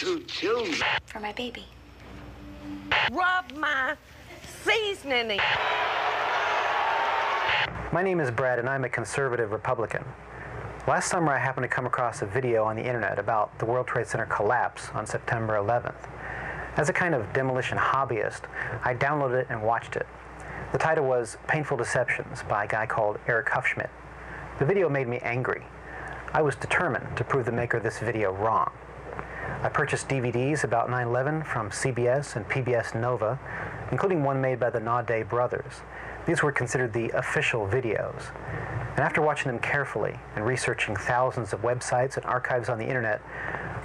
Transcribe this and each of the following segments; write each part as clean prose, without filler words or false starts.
two children. For my baby. Rub my seasoning. My name is Brad, and I'm a conservative Republican. Last summer, I happened to come across a video on the internet about the World Trade Center collapse on September 11th. As a kind of demolition hobbyist, I downloaded it and watched it. The title was Painful Deceptions by a guy called Eric Hufschmidt. The video made me angry. I was determined to prove the maker of this video wrong. I purchased DVDs about 9/11 from CBS and PBS Nova, including one made by the Naudet brothers. These were considered the official videos. And after watching them carefully and researching thousands of websites and archives on the internet,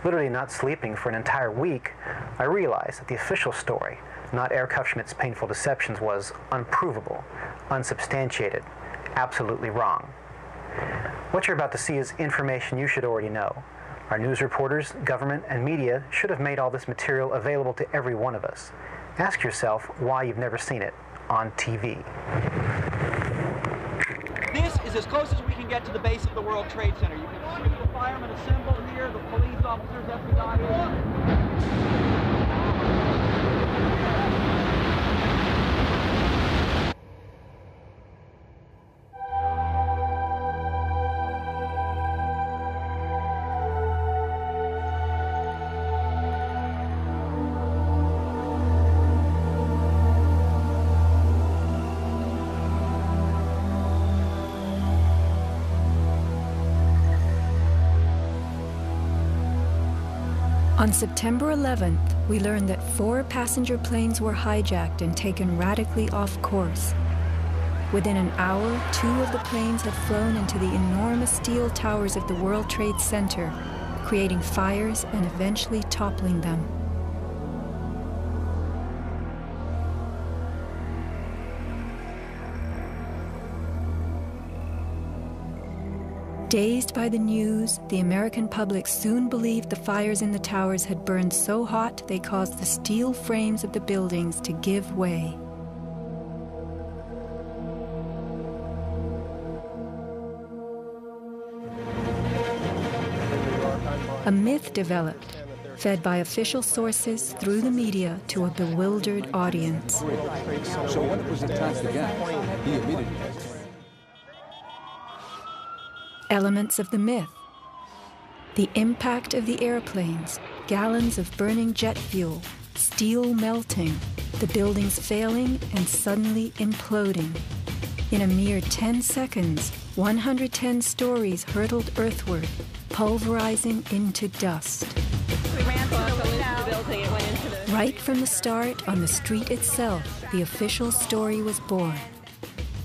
literally not sleeping for an entire week, I realized that the official story, not Eric Hufschmidt's Painful Deceptions, was unprovable, unsubstantiated, absolutely wrong. What you're about to see is information you should already know. Our news reporters, government, and media should have made all this material available to every one of us. Ask yourself why you've never seen it on TV. This is as close as we can get to the base of the World Trade Center. You can see the firemen assembled here, the police officers, everybody. On September 11th, we learned that 4 passenger planes were hijacked and taken radically off course. Within an hour, 2 of the planes had flown into the enormous steel towers of the World Trade Center, creating fires and eventually toppling them. Dazed by the news, the American public soon believed the fires in the towers had burned so hot they caused the steel frames of the buildings to give way. A myth developed, fed by official sources through the media to a bewildered audience. So when it was attacked again, he immediately... Elements of the myth. The impact of the airplanes, gallons of burning jet fuel, steel melting, the buildings failing and suddenly imploding. In a mere 10 seconds, 110 stories hurtled earthward, pulverizing into dust. We ran through the building and went into the... Right from the start, on the street itself, the official story was born.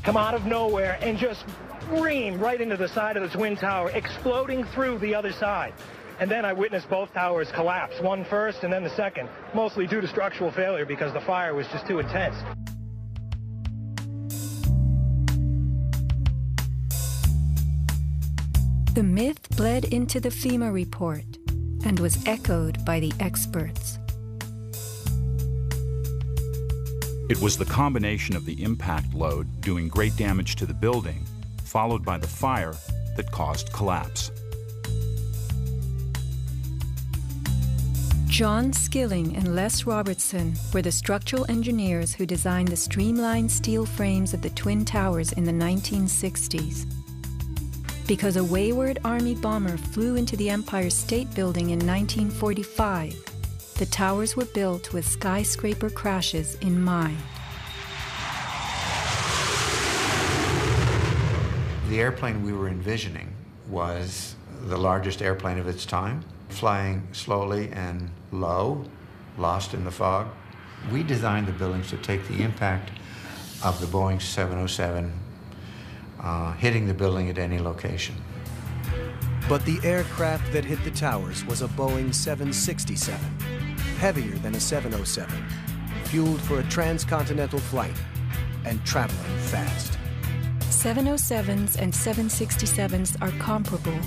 Come out of nowhere and just scream right into the side of the Twin Tower, exploding through the other side. And then I witnessed both towers collapse, one first and then the second, mostly due to structural failure because the fire was just too intense. The myth bled into the FEMA report and was echoed by the experts. It was the combination of the impact load doing great damage to the building, followed by the fire, that caused collapse. John Skilling and Les Robertson were the structural engineers who designed the streamlined steel frames of the Twin Towers in the 1960s. Because a wayward Army bomber flew into the Empire State Building in 1945, the towers were built with skyscraper crashes in mind. The airplane we were envisioning was the largest airplane of its time, flying slowly and low, lost in the fog. We designed the buildings to take the impact of the Boeing 707 hitting the building at any location. But the aircraft that hit the towers was a Boeing 767, heavier than a 707, fueled for a transcontinental flight and traveling fast. 707s and 767s are comparable.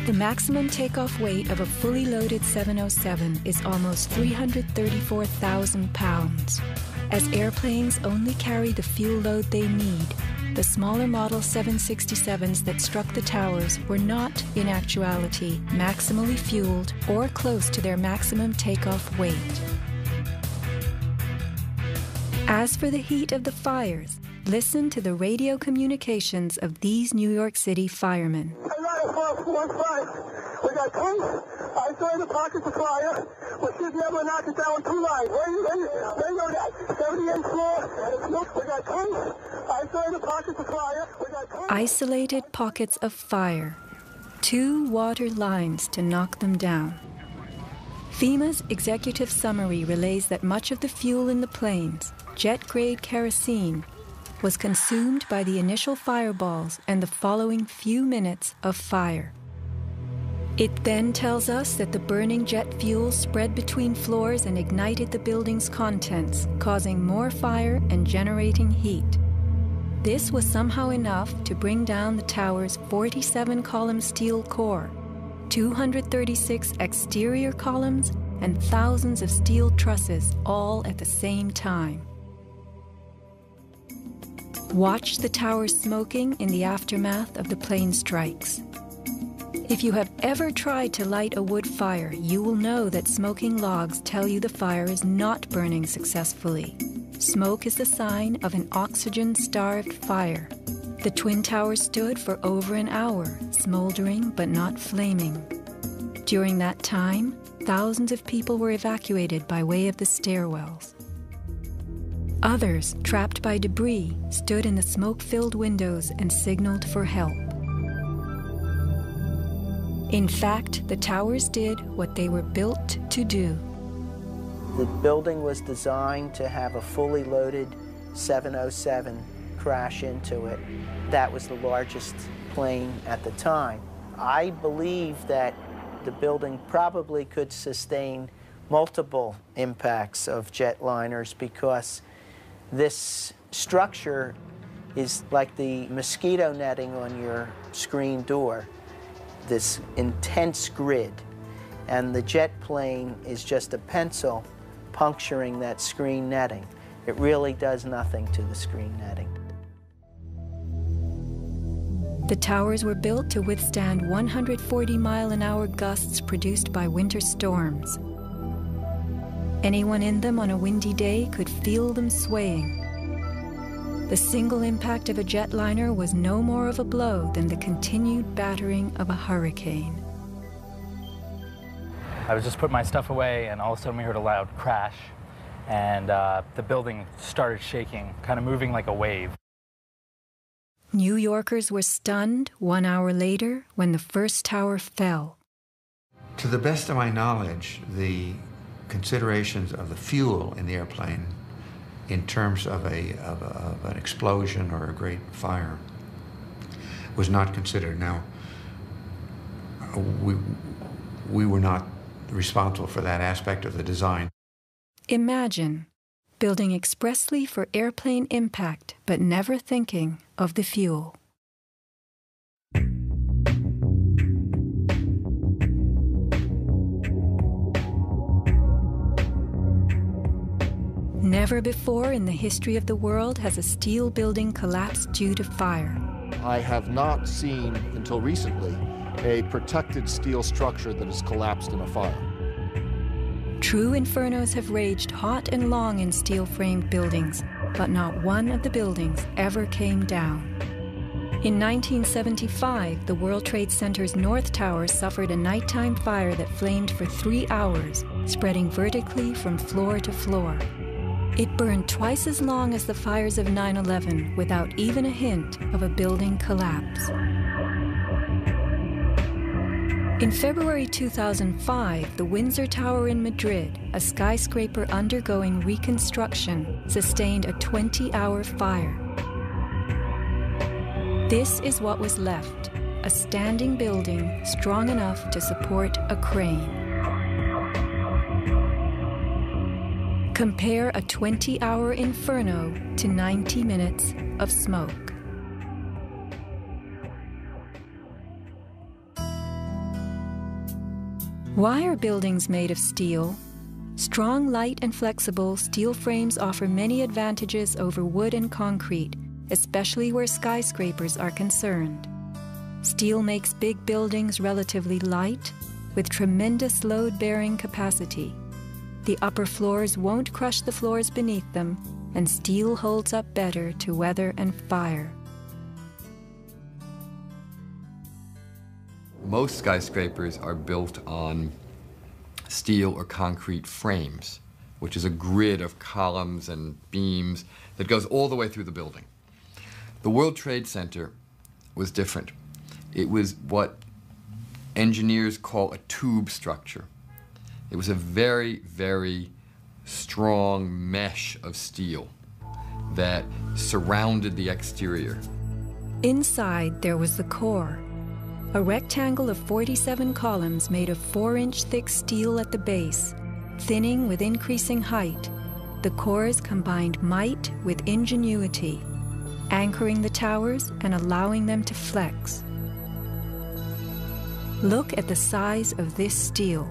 The maximum takeoff weight of a fully loaded 707 is almost 334,000 pounds. As airplanes only carry the fuel load they need, the smaller Model 767s that struck the towers were not, in actuality, maximally fueled or close to their maximum takeoff weight. As for the heat of the fires, listen to the radio communications of these New York City firemen. We got police isolated pockets of fire. We should be able to knock it down with 2 lines. Where you know that? 78th floor. We got police isolated pockets of fire. Isolated pockets of fire. 2 water lines to knock them down. FEMA's executive summary relays that much of the fuel in the planes, jet-grade kerosene, was consumed by the initial fireballs and the following few minutes of fire. It then tells us that the burning jet fuel spread between floors and ignited the building's contents, causing more fire and generating heat. This was somehow enough to bring down the tower's 47-column steel core, 236 exterior columns, and thousands of steel trusses all at the same time. Watch the tower smoking in the aftermath of the plane strikes. If you have ever tried to light a wood fire, you will know that smoking logs tell you the fire is not burning successfully. Smoke is the sign of an oxygen-starved fire. The Twin Towers stood for over an hour, smoldering but not flaming. During that time, thousands of people were evacuated by way of the stairwells. Others, trapped by debris, stood in the smoke-filled windows and signaled for help. In fact, the towers did what they were built to do. The building was designed to have a fully loaded 707 crash into it. That was the largest plane at the time. I believe that the building probably could sustain multiple impacts of jetliners because this structure is like the mosquito netting on your screen door, this intense grid, and the jet plane is just a pencil puncturing that screen netting. It really does nothing to the screen netting. The towers were built to withstand 140-mile-an-hour gusts produced by winter storms. Anyone in them on a windy day could feel them swaying. The single impact of a jetliner was no more of a blow than the continued battering of a hurricane. I was just putting my stuff away, and all of a sudden we heard a loud crash, and the building started shaking, kind of moving like a wave. New Yorkers were stunned 1 hour later when the first tower fell. To the best of my knowledge, the considerations of the fuel in the airplane in terms of an explosion or a great fire was not considered. Now, we were not responsible for that aspect of the design. Imagine building expressly for airplane impact, but never thinking of the fuel. Never before in the history of the world has a steel building collapsed due to fire. I have not seen, until recently, a protected steel structure that has collapsed in a fire. True infernos have raged hot and long in steel-framed buildings, but not one of the buildings ever came down. In 1975, the World Trade Center's North Tower suffered a nighttime fire that flamed for 3 hours, spreading vertically from floor to floor. It burned twice as long as the fires of 9/11 without even a hint of a building collapse. In February 2005, the Windsor Tower in Madrid, a skyscraper undergoing reconstruction, sustained a 20-hour fire. This is what was left, a standing building strong enough to support a crane. Compare a 20-hour inferno to 90 minutes of smoke. Why are buildings made of steel? Strong, light, and flexible steel frames offer many advantages over wood and concrete, especially where skyscrapers are concerned. Steel makes big buildings relatively light, with tremendous load-bearing capacity. The upper floors won't crush the floors beneath them, and steel holds up better to weather and fire. Most skyscrapers are built on steel or concrete frames, which is a grid of columns and beams that goes all the way through the building. The World Trade Center was different. It was what engineers call a tube structure. It was a very, very strong mesh of steel that surrounded the exterior. Inside, there was the core, a rectangle of 47 columns made of 4-inch thick steel at the base, thinning with increasing height. The cores combined might with ingenuity, anchoring the towers and allowing them to flex. Look at the size of this steel.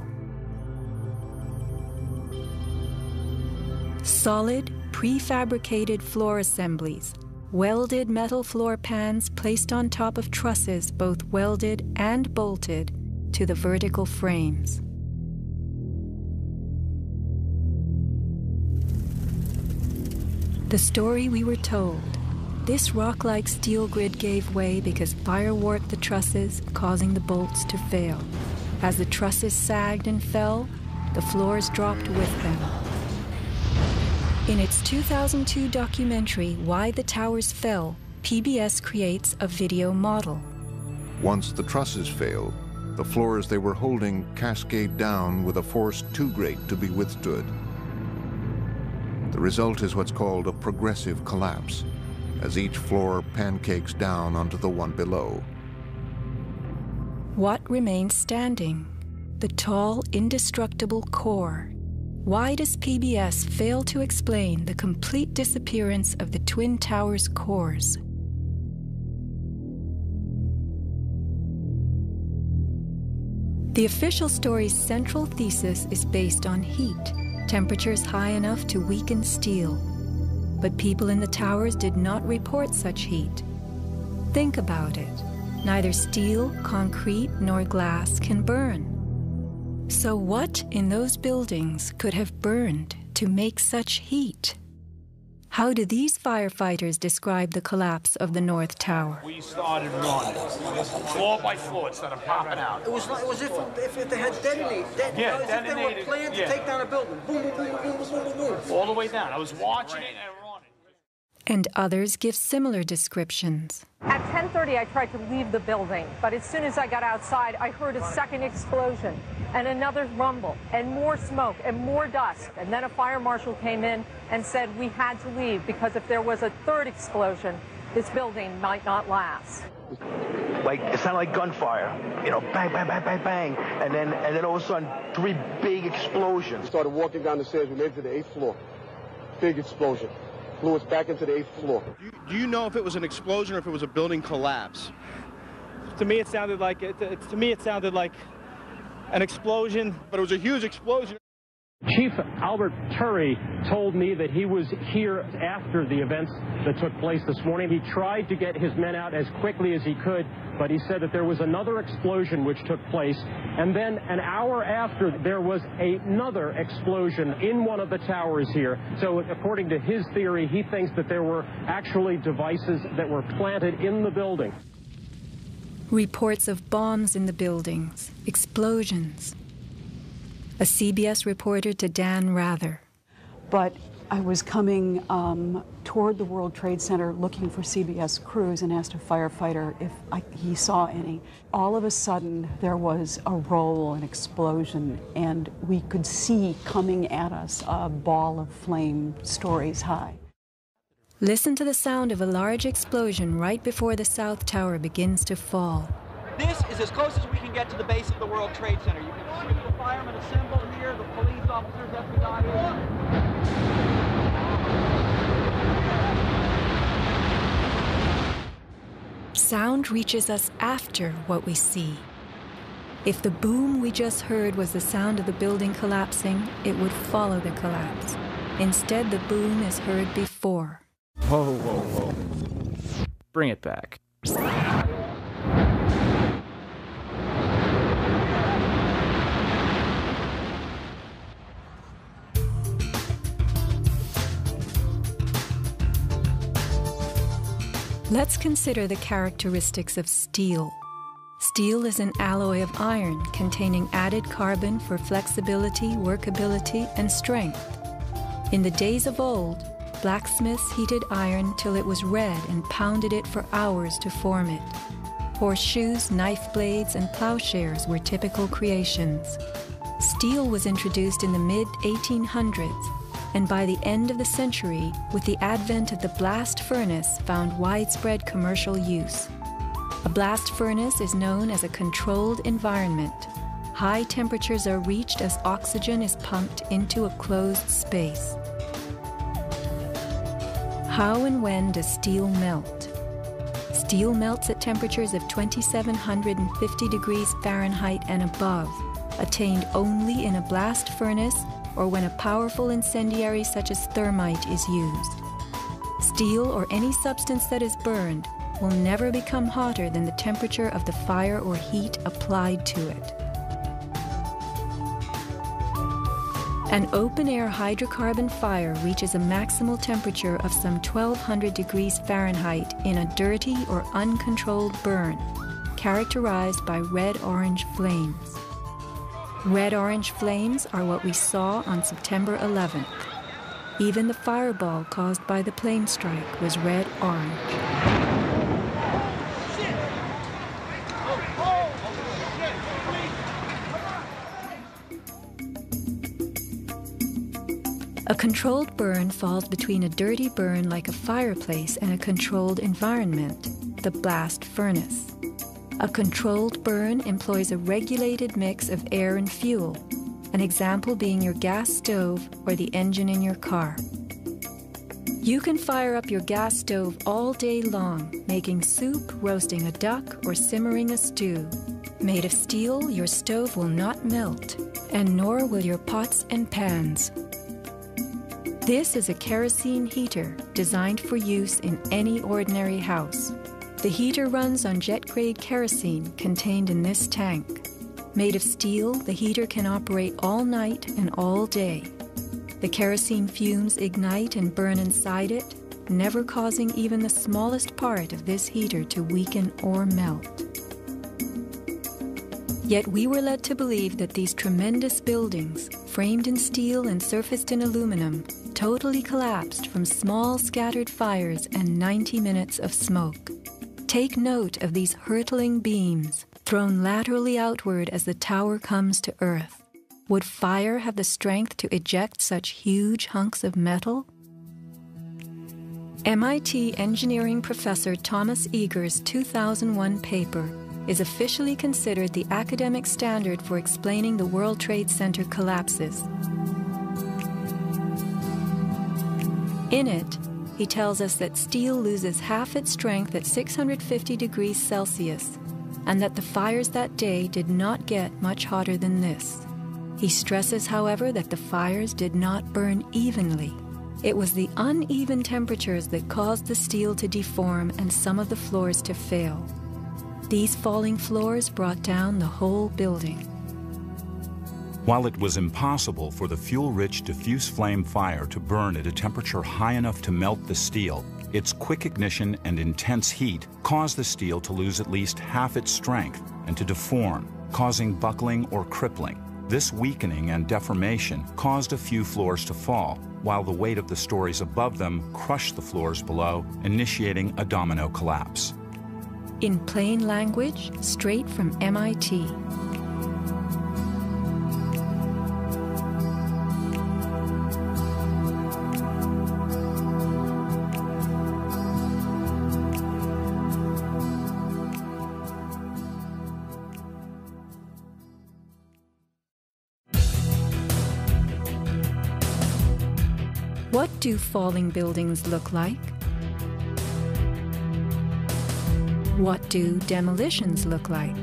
Solid, prefabricated floor assemblies, welded metal floor pans placed on top of trusses both welded and bolted to the vertical frames. The story we were told. This rock-like steel grid gave way because fire warped the trusses, causing the bolts to fail. As the trusses sagged and fell, the floors dropped with them. In its 2002 documentary, Why the Towers Fell, PBS creates a video model. Once the trusses fail, the floors they were holding cascade down with a force too great to be withstood. The result is what's called a progressive collapse, as each floor pancakes down onto the one below. What remains standing? The tall, indestructible core. Why does PBS fail to explain the complete disappearance of the Twin Towers' cores? The official story's central thesis is based on heat, temperatures high enough to weaken steel. But people in the towers did not report such heat. Think about it. Neither steel, concrete, nor glass can burn. So what in those buildings could have burned to make such heat? How do these firefighters describe the collapse of the North Tower? We started running, floor by floor, it started popping out. It was if they had detonated. Yeah, as if they were planning to take down a building. Boom, boom, boom, boom, boom, boom, boom. All the way down. I was watching it and running. And others give similar descriptions. At 10:30, I tried to leave the building, but as soon as I got outside, I heard a second explosion and another rumble and more smoke and more dust. And then a fire marshal came in and said we had to leave because if there was a third explosion, this building might not last. Like, it sounded like gunfire, you know, bang, bang, bang, bang, bang. And then all of a sudden, 3 big explosions. Started walking down the stairs, we made it to the 8th floor. Big explosion. Blew us back into the 8th floor. Do you know if it was an explosion or if it was a building collapse? To me, it sounded like an explosion, but it was a huge explosion. Chief Albert Turry told me that he was here after the events that took place this morning. He tried to get his men out as quickly as he could, but he said that there was another explosion which took place. And then an hour after, there was another explosion in one of the towers here. So according to his theory, he thinks that there were actually devices that were planted in the building. Reports of bombs in the buildings, explosions. A CBS reporter to Dan Rather. But I was coming toward the World Trade Center looking for CBS crews and asked a firefighter if he saw any. All of a sudden, there was a roll, an explosion, and we could see coming at us a ball of flame stories high. Listen to the sound of a large explosion right before the South Tower begins to fall. This is as close as we can get to the base of the World Trade Center. You can see the firemen assembled here, the police officers, FBI here. Sound reaches us after what we see. If the boom we just heard was the sound of the building collapsing, it would follow the collapse. Instead, the boom is heard before. Whoa, whoa, whoa. bring it back. Let's consider the characteristics of steel. Steel is an alloy of iron containing added carbon for flexibility, workability, and strength. In the days of old, blacksmiths heated iron till it was red and pounded it for hours to form it. Horseshoes, knife blades, and plowshares were typical creations. Steel was introduced in the mid-1800s, and by the end of the century, with the advent of the blast furnace, found widespread commercial use. A blast furnace is known as a controlled environment. High temperatures are reached as oxygen is pumped into a closed space. How and when does steel melt? Steel melts at temperatures of 2750 degrees Fahrenheit and above, attained only in a blast furnace or when a powerful incendiary such as thermite is used. Steel or any substance that is burned will never become hotter than the temperature of the fire or heat applied to it. An open-air hydrocarbon fire reaches a maximal temperature of some 1200 degrees Fahrenheit in a dirty or uncontrolled burn, characterized by red-orange flames. Red-orange flames are what we saw on September 11th. Even the fireball caused by the plane strike was red-orange. A controlled burn falls between a dirty burn like a fireplace and a controlled environment, the blast furnace. A controlled burn employs a regulated mix of air and fuel, an example being your gas stove or the engine in your car. You can fire up your gas stove all day long, making soup, roasting a duck, or simmering a stew. Made of steel, your stove will not melt, and nor will your pots and pans. This is a kerosene heater designed for use in any ordinary house. The heater runs on jet-grade kerosene contained in this tank. Made of steel, the heater can operate all night and all day. The kerosene fumes ignite and burn inside it, never causing even the smallest part of this heater to weaken or melt. Yet we were led to believe that these tremendous buildings, framed in steel and surfaced in aluminum, totally collapsed from small scattered fires and 90 minutes of smoke. Take note of these hurtling beams, thrown laterally outward as the tower comes to earth. Would fire have the strength to eject such huge hunks of metal? MIT engineering professor Thomas Eager's 2001 paper is officially considered the academic standard for explaining the World Trade Center collapses. In it, he tells us that steel loses half its strength at 650 degrees Celsius, and that the fires that day did not get much hotter than this. He stresses, however, that the fires did not burn evenly. It was the uneven temperatures that caused the steel to deform and some of the floors to fail. These falling floors brought down the whole building. While it was impossible for the fuel-rich diffuse flame fire to burn at a temperature high enough to melt the steel, its quick ignition and intense heat caused the steel to lose at least half its strength and to deform, causing buckling or crippling. This weakening and deformation caused a few floors to fall, while the weight of the stories above them crushed the floors below, initiating a domino collapse. In plain language, straight from MIT. What do falling buildings look like? What do demolitions look like?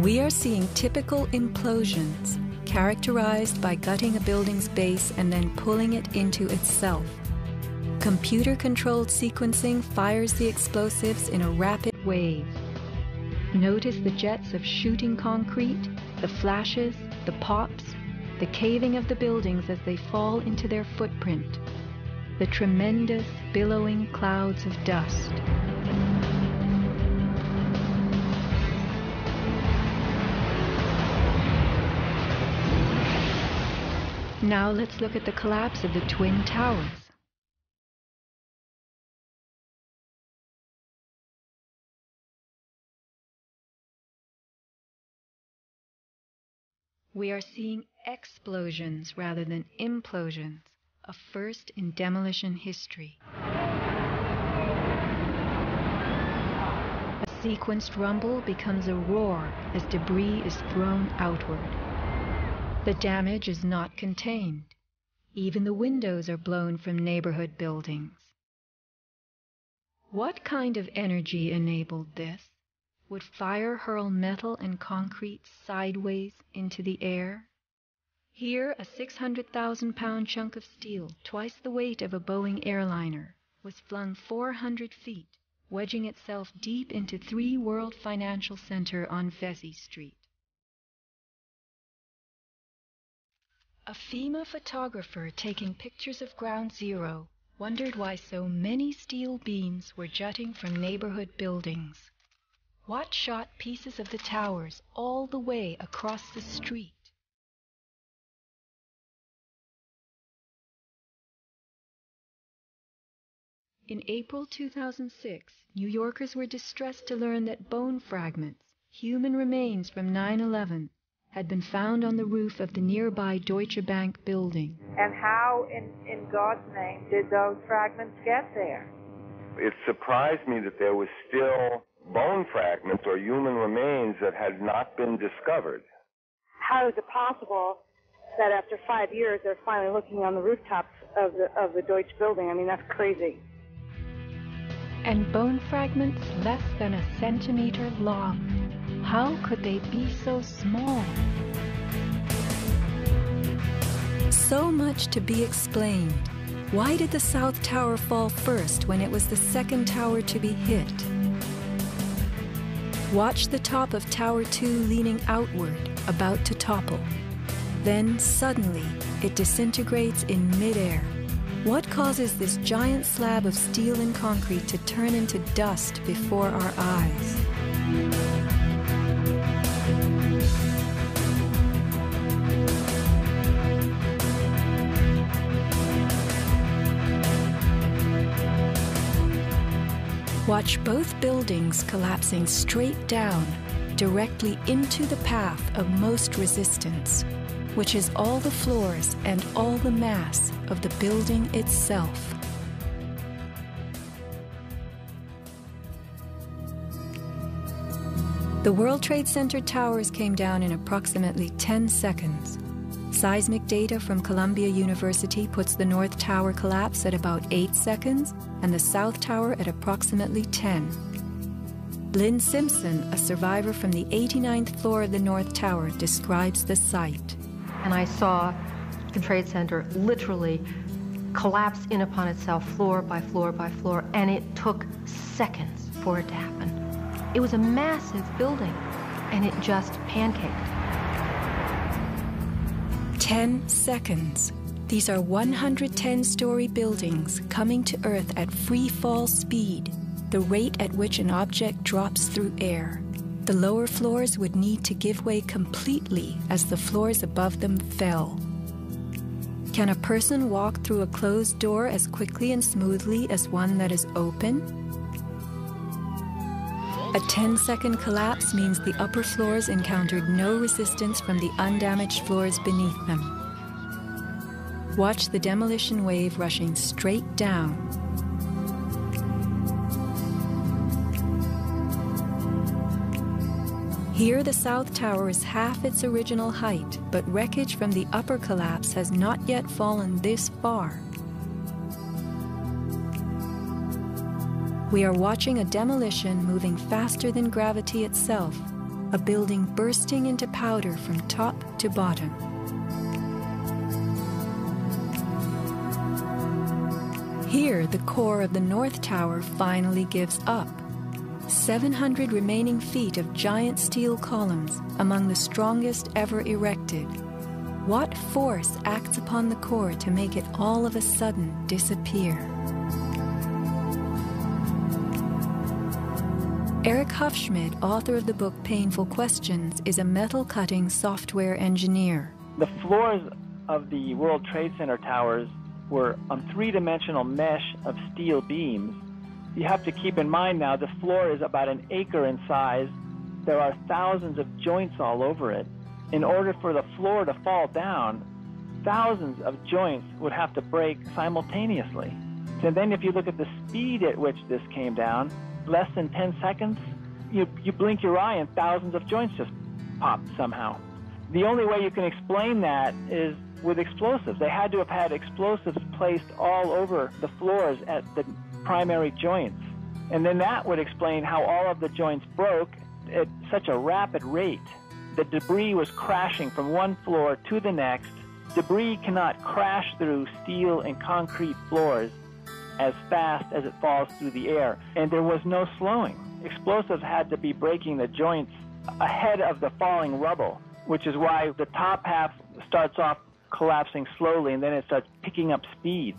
We are seeing typical implosions, characterized by gutting a building's base and then pulling it into itself. Computer-controlled sequencing fires the explosives in a rapid wave. Notice the jets of shooting concrete, the flashes, the pops, the caving of the buildings as they fall into their footprint, the tremendous, billowing clouds of dust. Now let's look at the collapse of the Twin Towers. We are seeing explosions rather than implosions, a first in demolition history. A sequenced rumble becomes a roar as debris is thrown outward. The damage is not contained. Even the windows are blown from neighborhood buildings. What kind of energy enabled this? Would fire hurl metal and concrete sideways into the air? Here, a 600,000-pound chunk of steel, twice the weight of a Boeing airliner, was flung 400 feet, wedging itself deep into 3 World Financial Center on Vesey Street. A FEMA photographer taking pictures of Ground Zero wondered why so many steel beams were jutting from neighborhood buildings. What shot pieces of the towers all the way across the street? In April 2006, New Yorkers were distressed to learn that bone fragments, human remains from 9/11, had been found on the roof of the nearby Deutsche Bank building. And how, in God's name, did those fragments get there? It surprised me that there was still bone fragments or human remains that had not been discovered. How is it possible that after 5 years they're finally looking on the rooftops of the Deutsche building? I mean, that's crazy. And bone fragments less than a centimeter long. How could they be so small? So much to be explained. Why did the South Tower fall first when it was the second tower to be hit? Watch the top of Tower 2 leaning outward, about to topple. Then, suddenly, it disintegrates in midair. What causes this giant slab of steel and concrete to turn into dust before our eyes? Watch both buildings collapsing straight down, directly into the path of most resistance, which is all the floors and all the mass of the building itself. The World Trade Center towers came down in approximately 10 seconds. Seismic data from Columbia University puts the North Tower collapse at about 8 seconds and the South Tower at approximately 10. Lynn Simpson, a survivor from the 89th floor of the North Tower, describes the site. And I saw the Trade Center literally collapse in upon itself floor by floor by floor, and it took seconds for it to happen. It was a massive building, and it just pancaked. 10 seconds. These are 110-story buildings coming to Earth at free fall speed, the rate at which an object drops through air. The lower floors would need to give way completely as the floors above them fell. Can a person walk through a closed door as quickly and smoothly as one that is open? A 10-second collapse means the upper floors encountered no resistance from the undamaged floors beneath them. Watch the demolition wave rushing straight down. Here the South Tower is half its original height, but wreckage from the upper collapse has not yet fallen this far. We are watching a demolition moving faster than gravity itself, a building bursting into powder from top to bottom. Here, the core of the North Tower finally gives up. 700 remaining feet of giant steel columns, among the strongest ever erected. What force acts upon the core to make it all of a sudden disappear? Eric Hufschmidt, author of the book Painful Questions, is a metal-cutting software engineer. The floors of the World Trade Center towers were on three-dimensional mesh of steel beams. You have to keep in mind now the floor is about an acre in size. There are thousands of joints all over it. In order for the floor to fall down, thousands of joints would have to break simultaneously. And then if you look at the speed at which this came down, less than 10 seconds, you blink your eye and thousands of joints just pop somehow. The only way you can explain that is with explosives. They had to have had explosives placed all over the floors at the primary joints. And then that would explain how all of the joints broke at such a rapid rate. The debris was crashing from one floor to the next. Debris cannot crash through steel and concrete floors as fast as it falls through the air. And there was no slowing. Explosives had to be breaking the joints ahead of the falling rubble, which is why the top half starts off collapsing slowly and then it starts picking up speed.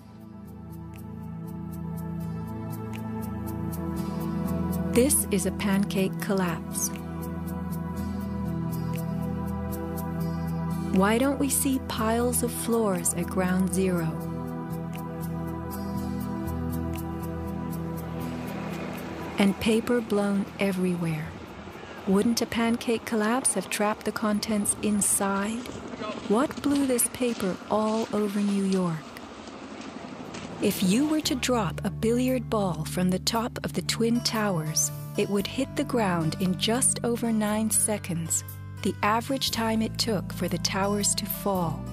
This is a pancake collapse. Why don't we see piles of floors at ground zero? And paper blown everywhere. Wouldn't a pancake collapse have trapped the contents inside? What blew this paper all over New York? If you were to drop a billiard ball from the top of the Twin Towers, it would hit the ground in just over 9 seconds, the average time it took for the towers to fall.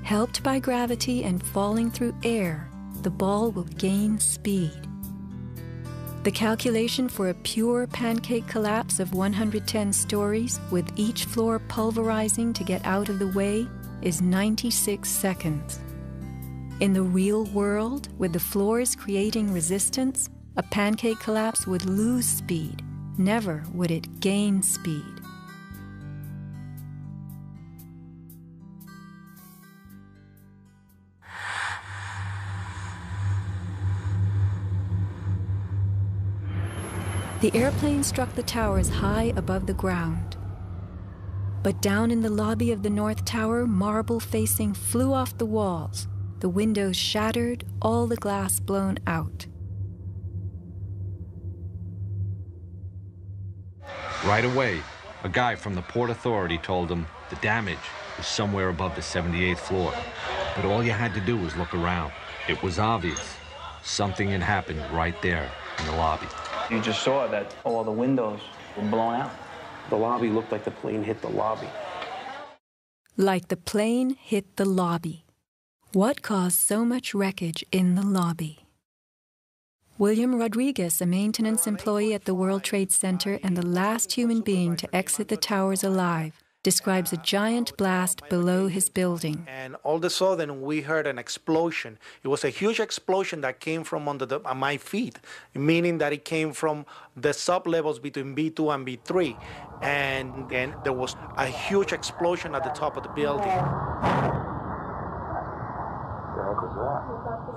Helped by gravity and falling through air, the ball will gain speed. The calculation for a pure pancake collapse of 110 stories, with each floor pulverizing to get out of the way, is 96 seconds. In the real world, with the floors creating resistance, a pancake collapse would lose speed. Never would it gain speed. The airplane struck the towers high above the ground. But down in the lobby of the North Tower, marble facing flew off the walls. The windows shattered, all the glass blown out. Right away, a guy from the Port Authority told him the damage was somewhere above the 78th floor. But all you had to do was look around. It was obvious. Something had happened right there in the lobby. You just saw that all the windows were blown out. The lobby looked like the plane hit the lobby. Like the plane hit the lobby. What caused so much wreckage in the lobby? William Rodriguez, a maintenance employee at the World Trade Center and the last human being to exit the towers alive, describes a giant blast below his building. And all of a sudden, we heard an explosion. It was a huge explosion that came from under my feet, meaning that it came from the sub-levels between B2 and B3. And then there was a huge explosion at the top of the building.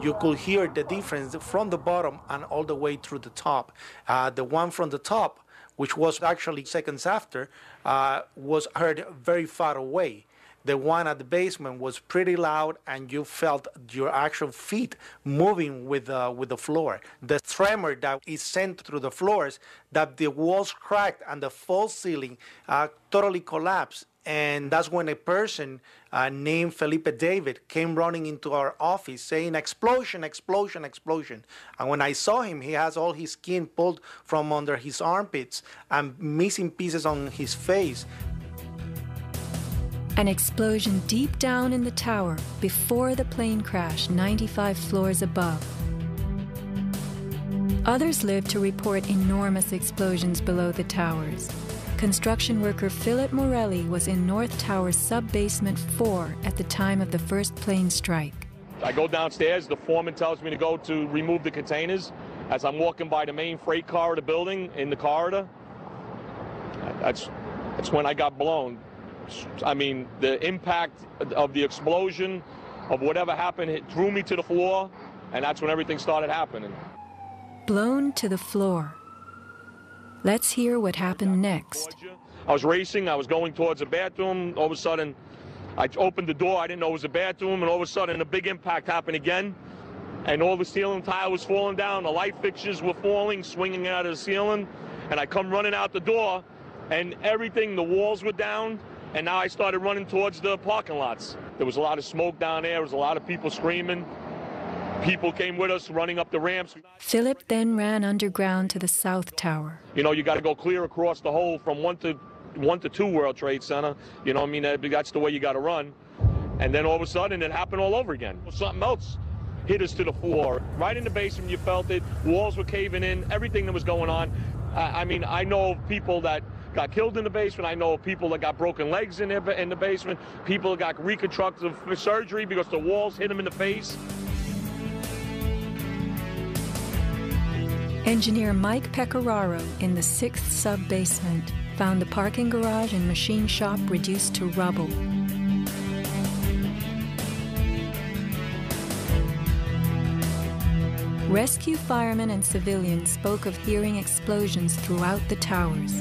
You could hear the difference from the bottom and all the way through the top. The one from the top, which was actually seconds after, was heard very far away. The one at the basement was pretty loud, and you felt your actual feet moving with the floor. The tremor that is sent through the floors, that the walls cracked and the false ceiling totally collapsed. And that's when a person named Felipe David came running into our office saying, explosion, explosion, explosion. And when I saw him, he has all his skin pulled from under his armpits and missing pieces on his face. An explosion deep down in the tower before the plane crashed 95 floors above. Others lived to report enormous explosions below the towers. Construction worker Philip Morelli was in North Tower's sub-basement 4 at the time of the first plane strike. I go downstairs, the foreman tells me to go to remove the containers. As I'm walking by the main freight car of the building, in the corridor, that's when I got blown. I mean, the impact of the explosion, of whatever happened, it threw me to the floor, and that's when everything started happening. Blown to the floor. Let's hear what happened next. I was racing, I was going towards the bathroom. All of a sudden, I opened the door, I didn't know it was a bathroom, and all of a sudden a big impact happened again, and all the ceiling tile was falling down, the light fixtures were falling, swinging out of the ceiling, and I come running out the door, and everything, the walls were down, and now I started running towards the parking lots. There was a lot of smoke down there, there was a lot of people screaming. People came with us running up the ramps. Philip then ran underground to the South Tower. You know, you got to go clear across the whole from 1 to 2 World Trade Center. You know what I mean? That's the way you got to run. And then all of a sudden, it happened all over again. Something else hit us to the floor. Right in the basement, you felt it. Walls were caving in, everything that was going on. I mean, I know of people that got killed in the basement. I know of people that got broken legs in the basement. People that got reconstructive surgery because the walls hit them in the face. Engineer Mike Pecoraro in the 6th sub-basement found the parking garage and machine shop reduced to rubble. Rescue firemen and civilians spoke of hearing explosions throughout the towers.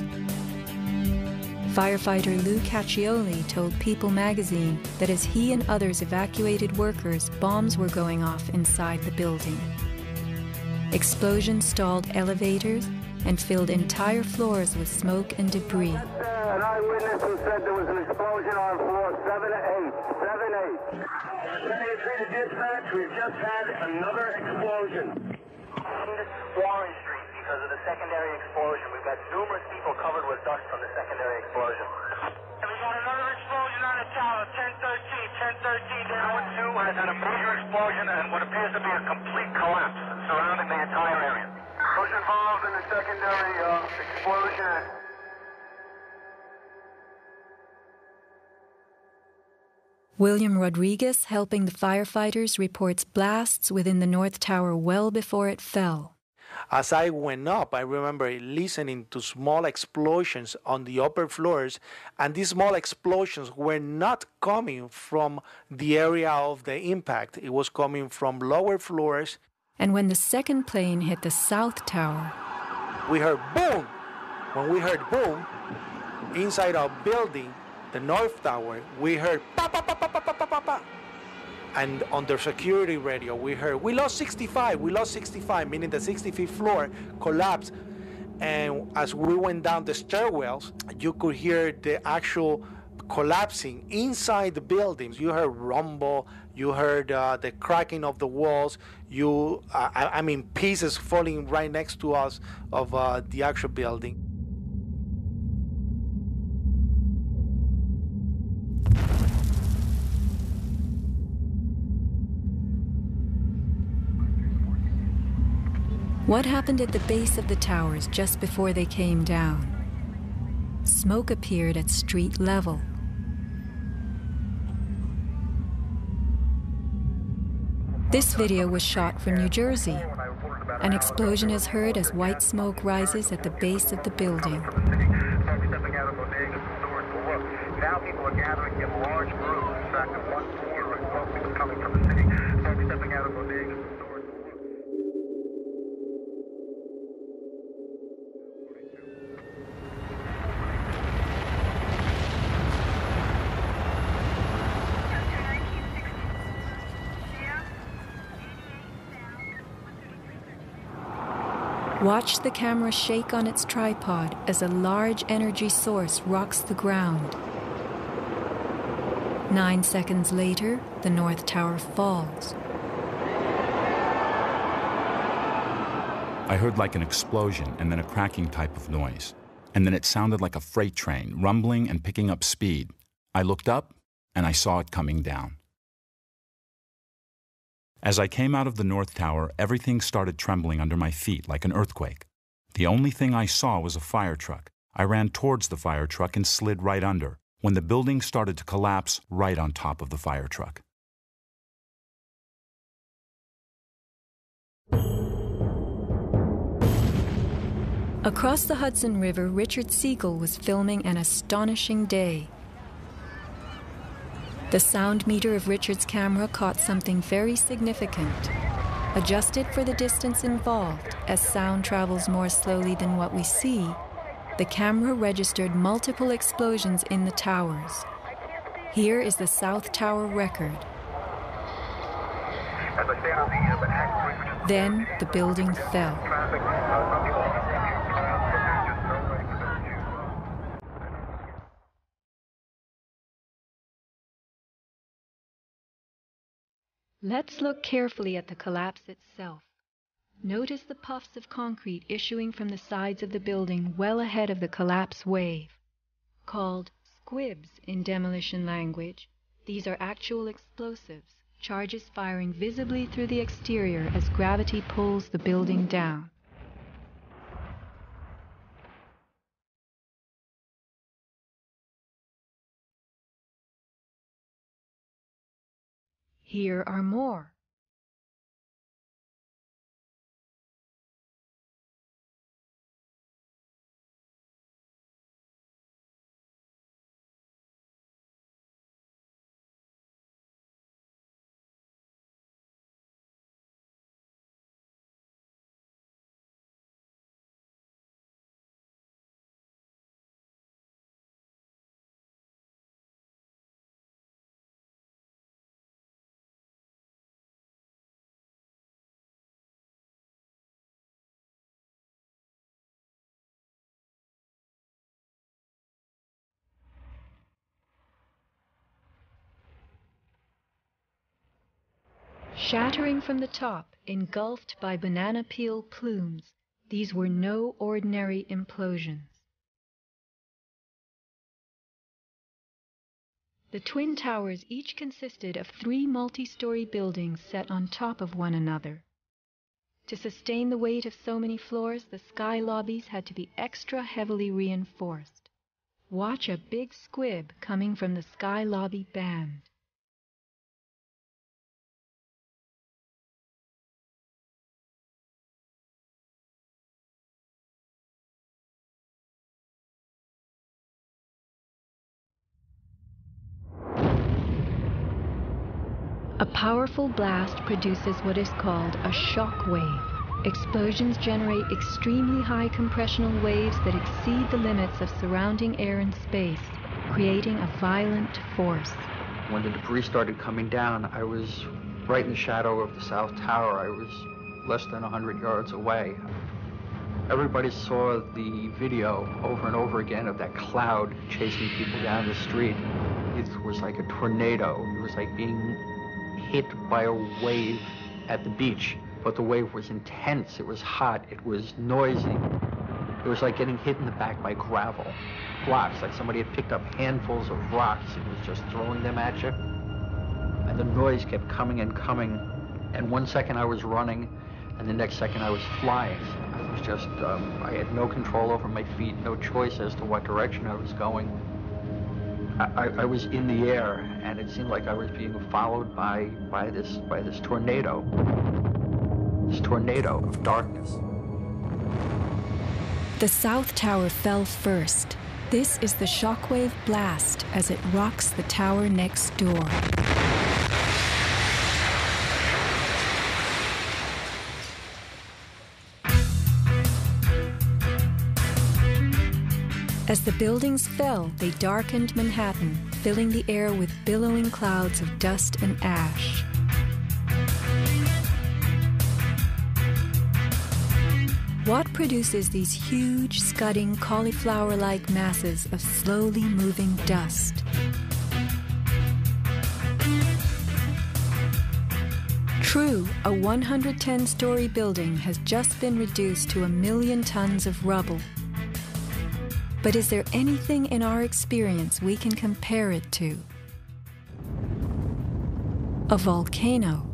Firefighter Lou Caccioli told People magazine that as he and others evacuated workers, bombs were going off inside the building. Explosions stalled elevators and filled entire floors with smoke and debris. An eyewitness who said there was an explosion on floor 7-8. 7-8. Dispatch, we've just had another explosion. Warren Street because of the secondary explosion. We've got numerous people covered with dust from the secondary explosion. And we got another explosion on the tower, 1013. Tower 2 has had a major explosion and what appears to be a complete collapse surrounding the entire area. Who's involved in the secondary explosion? William Rodriguez, helping the firefighters, reports blasts within the North Tower well before it fell. As I went up, I remember listening to small explosions on the upper floors, and these small explosions were not coming from the area of the impact. It was coming from lower floors. And when the second plane hit the South Tower, we heard boom. When we heard boom, inside our building, the North Tower, we heard pa pa pa pa pa pa pa pa. And on the security radio, we heard, we lost 65, meaning the 65th floor collapsed. And as we went down the stairwells, you could hear the actual collapsing inside the buildings. You heard rumble, you heard the cracking of the walls, I mean, pieces falling right next to us of the actual building. What happened at the base of the towers just before they came down? Smoke appeared at street level. This video was shot from New Jersey. An explosion is heard as white smoke rises at the base of the building. Now people are gathering in large groups. In fact, at one corner, smoke was coming from the city. Folks stepping out of bodegas. Watch the camera shake on its tripod as a large energy source rocks the ground. 9 seconds later, the North Tower falls. I heard like an explosion and then a cracking type of noise. And then it sounded like a freight train, rumbling and picking up speed. I looked up and I saw it coming down. As I came out of the North Tower, everything started trembling under my feet like an earthquake. The only thing I saw was a fire truck. I ran towards the fire truck and slid right under, when the building started to collapse right on top of the fire truck. Across the Hudson River, Richard Siegel was filming an astonishing day. The sound meter of Richard's camera caught something very significant. Adjusted for the distance involved, as sound travels more slowly than what we see, the camera registered multiple explosions in the towers. Here is the South Tower record. Then the building fell. Let's look carefully at the collapse itself. Notice the puffs of concrete issuing from the sides of the building well ahead of the collapse wave. Called squibs in demolition language, these are actual explosives, charges firing visibly through the exterior as gravity pulls the building down. Here are more. Shattering from the top, engulfed by banana peel plumes, these were no ordinary implosions. The Twin Towers each consisted of 3 multi-story buildings set on top of one another. To sustain the weight of so many floors, the sky lobbies had to be extra heavily reinforced. Watch a big squib coming from the sky lobby band. A powerful blast produces what is called a shock wave. Explosions generate extremely high compressional waves that exceed the limits of surrounding air and space, creating a violent force. When the debris started coming down, I was right in the shadow of the South Tower. I was less than 100 yards away. Everybody saw the video over and over again of that cloud chasing people down the street. It was like a tornado. It was like being hit by a wave at the beach, but the wave was intense, it was hot, it was noisy. It was like getting hit in the back by gravel, blocks, like somebody had picked up handfuls of rocks and was just throwing them at you. And the noise kept coming and coming, and one second I was running, and the next second I was flying. I was just, I had no control over my feet, no choice as to what direction I was going. I was in the air, and it seemed like I was being followed by this tornado of darkness. The South Tower fell first. This is the shockwave blast as it rocks the tower next door. As the buildings fell, they darkened Manhattan, filling the air with billowing clouds of dust and ash. What produces these huge, scudding, cauliflower-like masses of slowly moving dust? True, a 110-story building has just been reduced to 1 million tons of rubble. But is there anything in our experience we can compare it to? A volcano.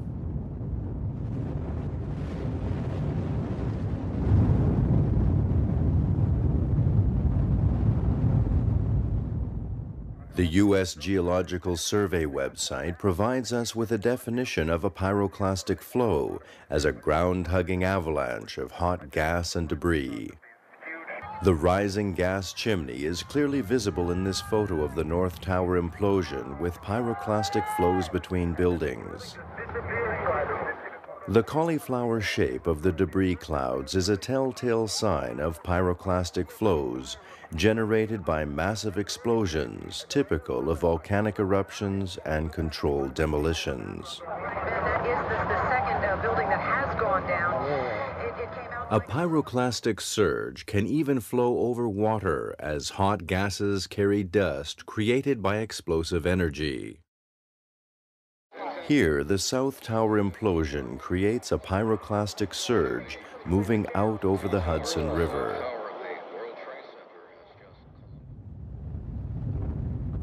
The U.S. Geological Survey website provides us with a definition of a pyroclastic flow as a ground-hugging avalanche of hot gas and debris. The rising gas chimney is clearly visible in this photo of the North Tower implosion with pyroclastic flows between buildings. The cauliflower shape of the debris clouds is a telltale sign of pyroclastic flows generated by massive explosions typical of volcanic eruptions and controlled demolitions. That is the second building that has gone down. A pyroclastic surge can even flow over water as hot gases carry dust created by explosive energy. Here, the South Tower implosion creates a pyroclastic surge moving out over the Hudson River.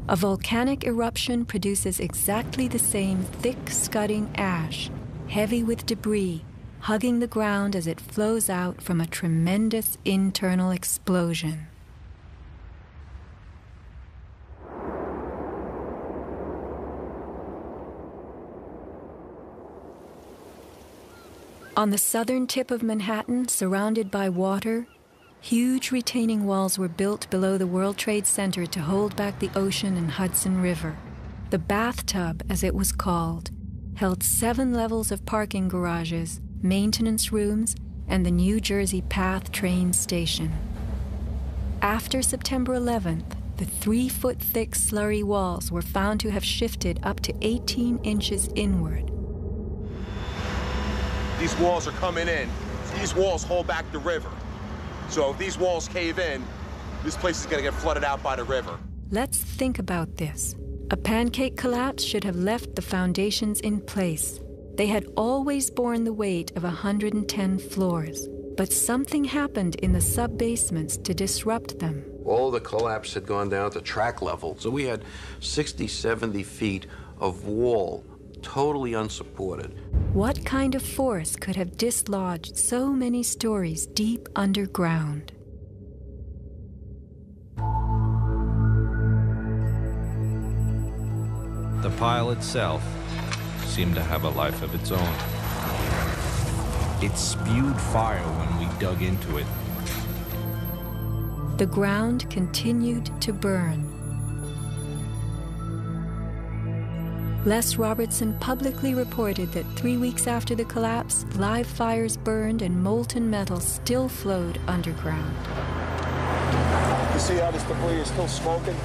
A volcanic eruption produces exactly the same thick, scudding ash, heavy with debris, hugging the ground as it flows out from a tremendous internal explosion. On the southern tip of Manhattan, surrounded by water, huge retaining walls were built below the World Trade Center to hold back the ocean and Hudson River. The bathtub, as it was called, held 7 levels of parking garages, maintenance rooms, and the New Jersey Path train station. After September 11th, the 3-foot-thick slurry walls were found to have shifted up to 18 inches inward. These walls are coming in. These walls hold back the river. So if these walls cave in, this place is going to get flooded out by the river. Let's think about this. A pancake collapse should have left the foundations in place. They had always borne the weight of 110 floors, but something happened in the sub-basements to disrupt them. All the collapse had gone down to track level, so we had 60, 70 feet of wall, totally unsupported. What kind of force could have dislodged so many stories deep underground? The pile itself seemed to have a life of its own. It spewed fire when we dug into it. The ground continued to burn. Les Robertson publicly reported that 3 weeks after the collapse, live fires burned and molten metal still flowed underground. You see how this debris is still smoking?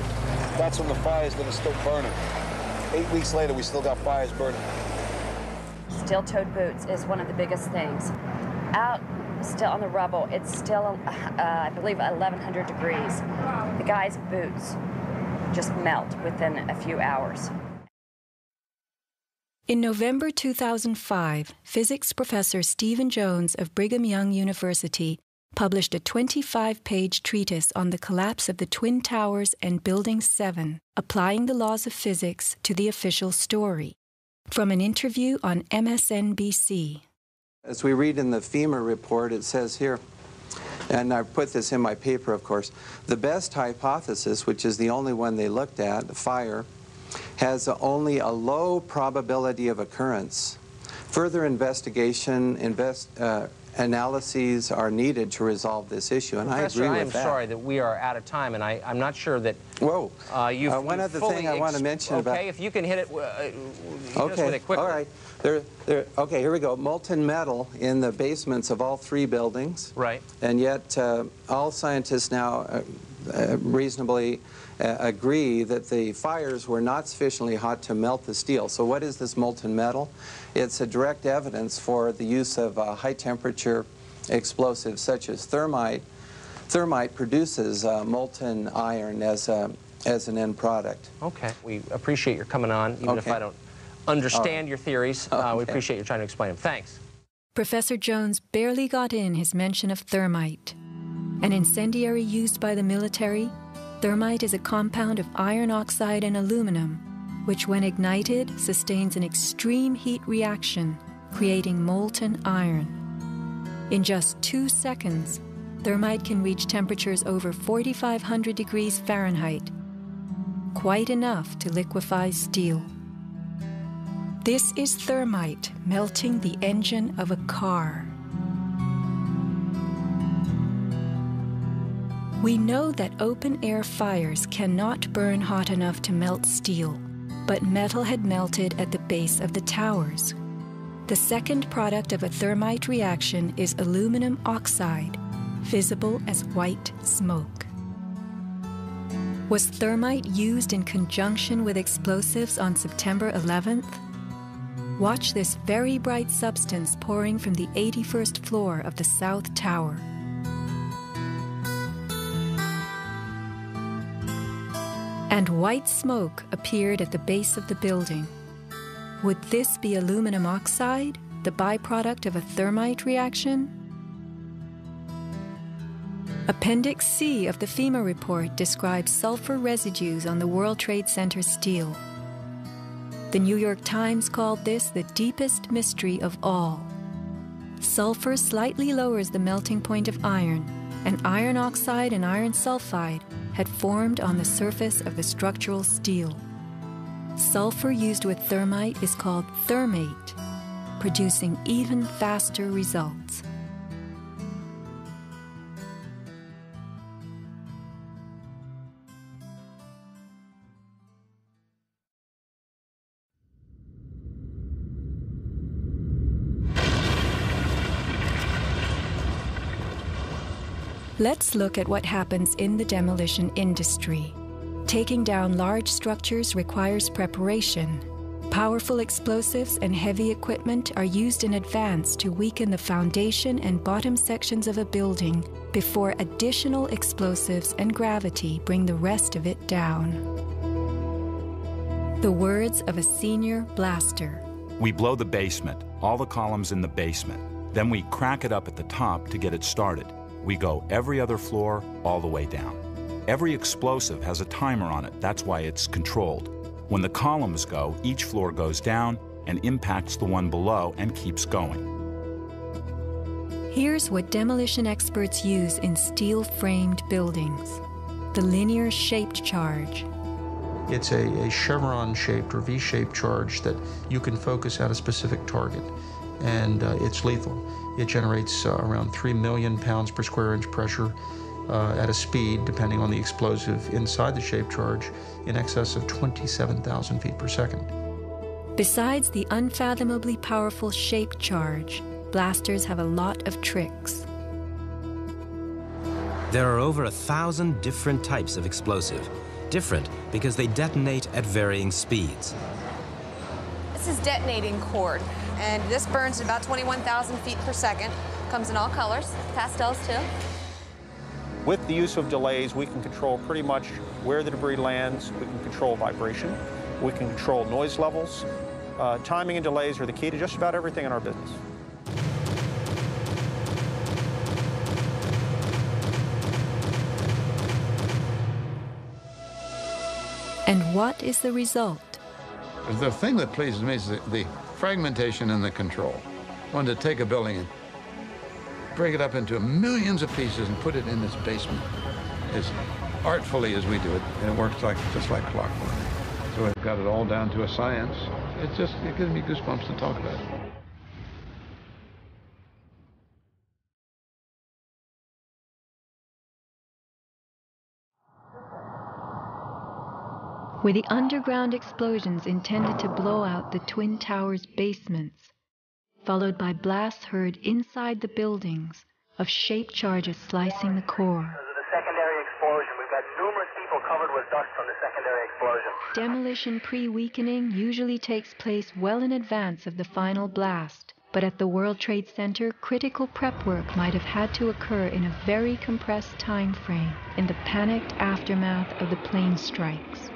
That's from the fires that are still burning. 8 weeks later, we still got fires burning. Steel-toed boots is one of the biggest things. Out still on the rubble, it's still, I believe, 1,100 degrees. The guy's boots just melt within a few hours. In November 2005, physics professor Stephen Jones of Brigham Young University published a 25-page treatise on the collapse of the Twin Towers and Building 7, applying the laws of physics to the official story. From an interview on MSNBC. As we read in the FEMA report, it says here, and I put this in my paper, of course, the best hypothesis, which is the only one they looked at, the fire, has only a low probability of occurrence. Further investigation, analyses are needed to resolve this issue, and Professor, I agree I with that. am sorry that we are out of time, and I'm not sure that... Whoa. One other thing I want to mention about... Okay, if you can hit it, hit us with it quickly. All right. Okay, here we go. Molten metal in the basements of all 3 buildings. Right. And yet all scientists now reasonably agree that the fires were not sufficiently hot to melt the steel. So what is this molten metal? It's a direct evidence for the use of high-temperature explosives such as thermite. Thermite produces molten iron as an end product. Okay. We appreciate your coming on, even if I don't understand your theories. We appreciate you trying to explain them. Thanks. Professor Jones barely got in his mention of thermite. An incendiary used by the military, thermite is a compound of iron oxide and aluminum, which when ignited sustains an extreme heat reaction, creating molten iron. In just 2 seconds, thermite can reach temperatures over 4,500 degrees Fahrenheit, quite enough to liquefy steel. This is thermite melting the engine of a car. We know that open-air fires cannot burn hot enough to melt steel, but metal had melted at the base of the towers. The second product of a thermite reaction is aluminum oxide, visible as white smoke. Was thermite used in conjunction with explosives on September 11th? Watch this very bright substance pouring from the 81st floor of the South Tower. And white smoke appeared at the base of the building. Would this be aluminum oxide, the byproduct of a thermite reaction? Appendix C of the FEMA report describes sulfur residues on the World Trade Center steel. The New York Times called this the deepest mystery of all. Sulfur slightly lowers the melting point of iron, and iron oxide and iron sulfide had formed on the surface of the structural steel. Sulfur used with thermite is called thermate, producing even faster results. Let's look at what happens in the demolition industry. Taking down large structures requires preparation. Powerful explosives and heavy equipment are used in advance to weaken the foundation and bottom sections of a building before additional explosives and gravity bring the rest of it down. The words of a senior blaster. We blow the basement, all the columns in the basement. Then we crack it up at the top to get it started. We go every other floor all the way down. Every explosive has a timer on it. That's why it's controlled. When the columns go, each floor goes down and impacts the one below and keeps going. Here's what demolition experts use in steel-framed buildings: the linear shaped charge. It's a chevron-shaped or V-shaped charge that you can focus at a specific target, and it's lethal. It generates around 3 million pounds per square inch pressure at a speed, depending on the explosive inside the shaped charge, in excess of 27,000 feet per second. Besides the unfathomably powerful shaped charge, blasters have a lot of tricks. There are over 1,000 different types of explosive. Different because they detonate at varying speeds. This is detonating cord, and this burns at about 21,000 feet per second. Comes in all colors, pastels too. With the use of delays, we can control pretty much where the debris lands. We can control vibration. We can control noise levels. Timing and delays are the key to just about everything in our business. And what is the result? The thing that pleases me is the fragmentation and the control. I wanted to take a building and break it up into millions of pieces and put it in this basement as artfully as we do it, and it works just like clockwork. So we've got it all down to a science. It gives me goosebumps to talk about it. Were the underground explosions intended to blow out the Twin Towers' basements, followed by blasts heard inside the buildings of shaped charges slicing the core? The secondary explosion. We've got numerous people covered with dust from the secondary explosion. Demolition pre-weakening usually takes place well in advance of the final blast, but at the World Trade Center, critical prep work might have had to occur in a very compressed time frame in the panicked aftermath of the plane strikes.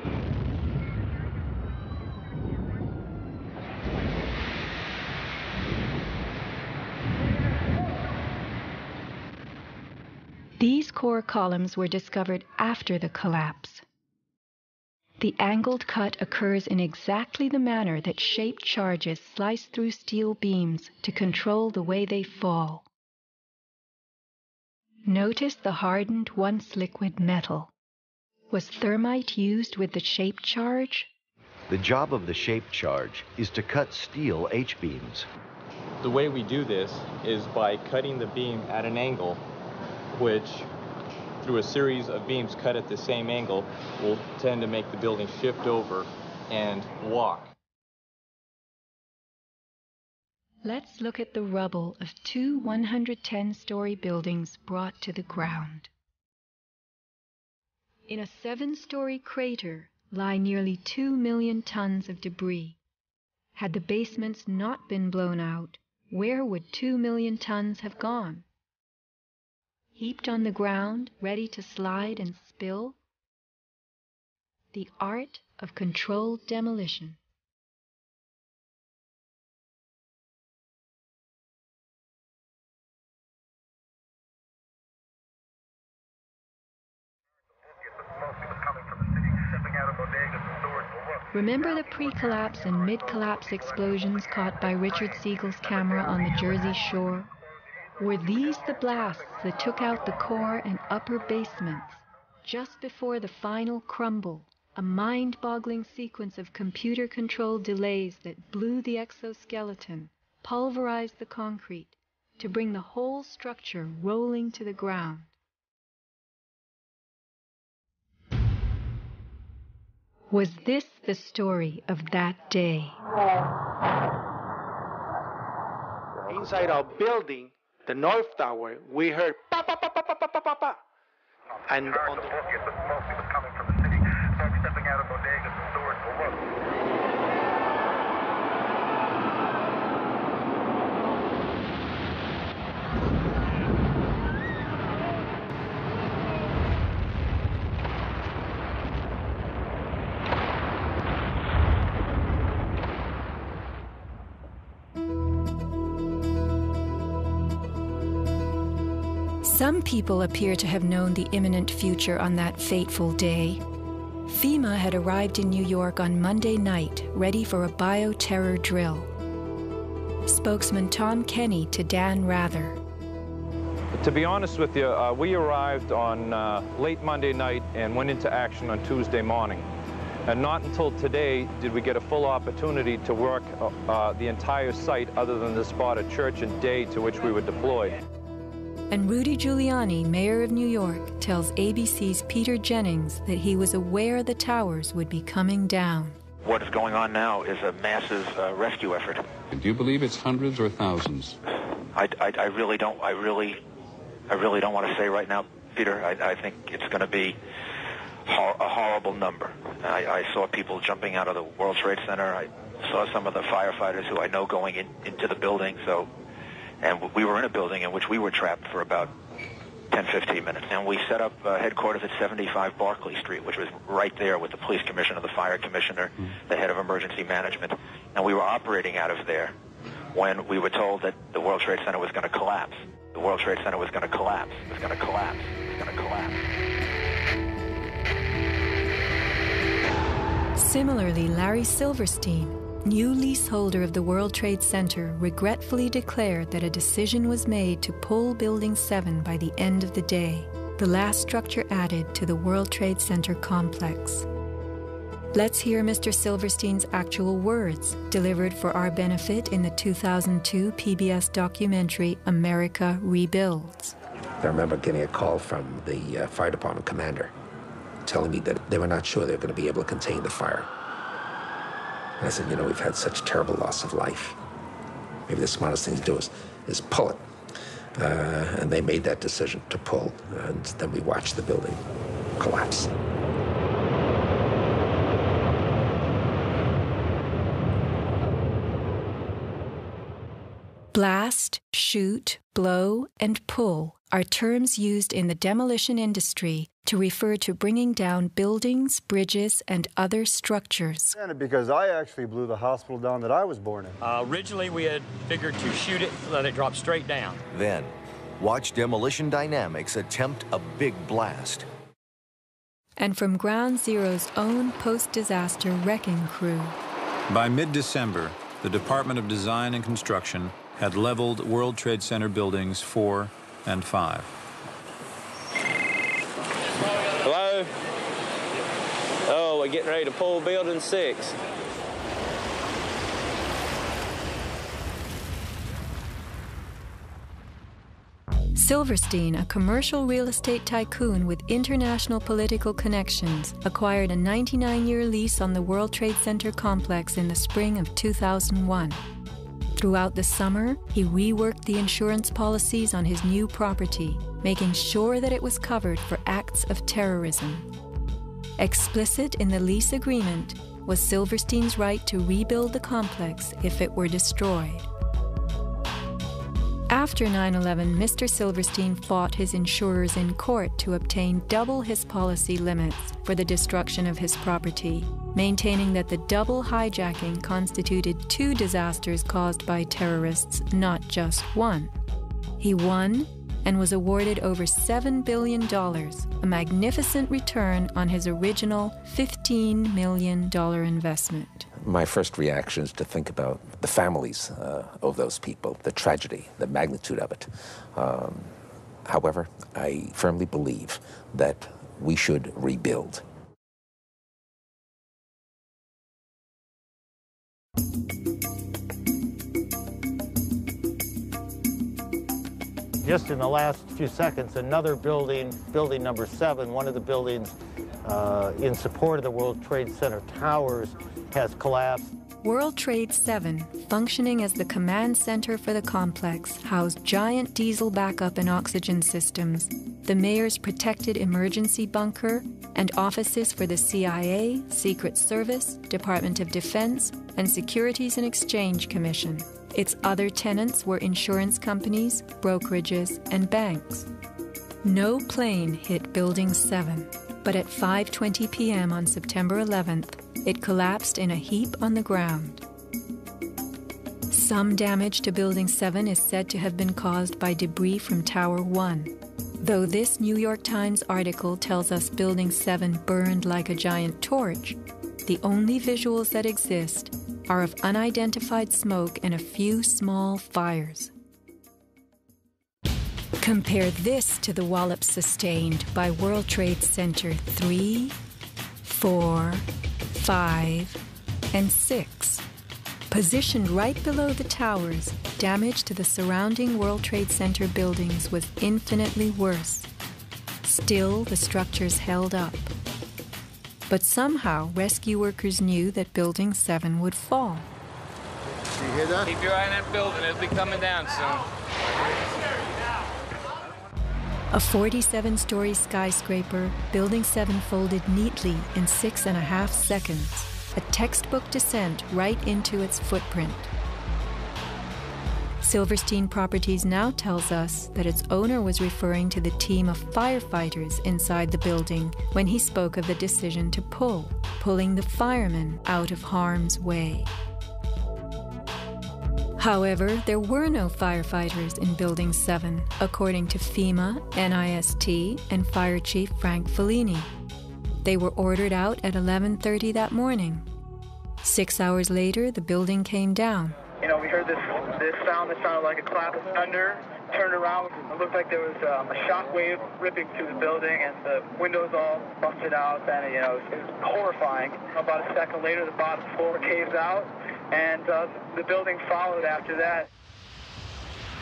These core columns were discovered after the collapse. The angled cut occurs in exactly the manner that shaped charges slice through steel beams to control the way they fall. Notice the hardened, once liquid metal. Was thermite used with the shaped charge? The job of the shaped charge is to cut steel H-beams. The way we do this is by cutting the beam at an angle which through a series of beams cut at the same angle will tend to make the building shift over and walk. Let's look at the rubble of two 110-story buildings brought to the ground. In a 7-story crater lie nearly 2 million tons of debris. Had the basements not been blown out, where would 2 million tons have gone? Heaped on the ground, ready to slide and spill? The art of controlled demolition. Remember the pre-collapse and mid-collapse explosions caught by Richard Siegel's camera on the Jersey shore? Were these the blasts that took out the core and upper basements just before the final crumble, a mind-boggling sequence of computer-controlled delays that blew the exoskeleton, pulverized the concrete, to bring the whole structure rolling to the ground? Was this the story of that day? Inside our building, the North Tower, we heard pa pa pa pa pa pa pa pa pa. And on the smoke was coming from the city. Folks stepping out of bodegas and stores below. Some people appear to have known the imminent future on that fateful day. FEMA had arrived in New York on Monday night, ready for a bioterror drill. Spokesman Tom Kenny to Dan Rather. To be honest with you, we arrived on late Monday night and went into action on Tuesday morning. And not until today did we get a full opportunity to work the entire site other than the spot at Church and Day to which we were deployed. And Rudy Giuliani, mayor of New York, tells ABC's Peter Jennings that he was aware the towers would be coming down. What is going on now is a massive rescue effort. Do you believe it's hundreds or thousands? I really don't want to say right now, Peter. I think it's going to be a horrible number. I saw people jumping out of the World Trade Center. I saw some of the firefighters who I know going into the building. And we were in a building in which we were trapped for about 10, 15 minutes. And we set up headquarters at 75 Barclay Street, which was right there with the police commissioner, the fire commissioner, the head of emergency management. And we were operating out of there when we were told that the World Trade Center was going to collapse. The World Trade Center was going to collapse. It was going to collapse. It was going to collapse. Similarly, Larry Silverstein, new leaseholder of the World Trade Center, regretfully declared that a decision was made to pull Building 7 by the end of the day, the last structure added to the World Trade Center complex. Let's hear Mr. Silverstein's actual words, delivered for our benefit in the 2002 PBS documentary America Rebuilds. I remember getting a call from the fire department commander telling me that they were not sure they were going to be able to contain the fire. And I said, we've had such terrible loss of life. Maybe the smartest thing to do is pull it. And they made that decision to pull, and then we watched the building collapse. Blast, shoot, blow, and pull are terms used in the demolition industry to refer to bringing down buildings, bridges, and other structures. Because I actually blew the hospital down that I was born in. Originally, we had figured to shoot it, let it drop straight down. Then, watch Demolition Dynamics attempt a big blast. And from Ground Zero's own post-disaster wrecking crew. By mid-December, the Department of Design and Construction had leveled World Trade Center buildings 4 and 5. Hello? Oh, we're getting ready to pull building 6. Silverstein, a commercial real estate tycoon with international political connections, acquired a 99-year lease on the World Trade Center complex in the spring of 2001. Throughout the summer, he reworked the insurance policies on his new property, making sure that it was covered for acts of terrorism. Explicit in the lease agreement was Silverstein's right to rebuild the complex if it were destroyed. After 9/11, Mr. Silverstein fought his insurers in court to obtain double his policy limits for the destruction of his property, maintaining that the double hijacking constituted 2 disasters caused by terrorists, not just one. He won and was awarded over $7 billion, a magnificent return on his original $15 million investment. My first reaction is to think about the families of those people, the tragedy, the magnitude of it. However, I firmly believe that we should rebuild. Just in the last few seconds, another building, building number 7, one of the buildings in support of the World Trade Center towers, has collapsed. World Trade 7, functioning as the command center for the complex, housed giant diesel backup and oxygen systems, the mayor's protected emergency bunker, and offices for the CIA, Secret Service, Department of Defense, and Securities and Exchange Commission. Its other tenants were insurance companies, brokerages, and banks. No plane hit Building 7, but at 5:20 p.m. on September 11th, it collapsed in a heap on the ground. Some damage to Building 7 is said to have been caused by debris from Tower 1. Though this New York Times article tells us Building 7 burned like a giant torch, the only visuals that exist are of unidentified smoke and a few small fires. Compare this to the wallops sustained by World Trade Center 3, 4, 5, and 6. Positioned right below the towers, damage to the surrounding World Trade Center buildings was infinitely worse. Still, the structures held up. But somehow, rescue workers knew that Building 7 would fall. You hear that? Keep your eye on that building. It'll be coming down soon. A 47-story skyscraper, Building 7 folded neatly in 6.5 seconds, a textbook descent right into its footprint. Silverstein Properties now tells us that its owner was referring to the team of firefighters inside the building when he spoke of the decision to pulling the firemen out of harm's way. However, there were no firefighters in Building 7, according to FEMA, NIST, and Fire Chief Frank Fellini. They were ordered out at 11:30 that morning. 6 hours later, the building came down. You know, we heard this sound that sounded like a clap of thunder. Turned around, it looked like there was a shock wave ripping through the building, and the windows all busted out, and it was horrifying. About a second later, the bottom floor caves out, and the building followed after that.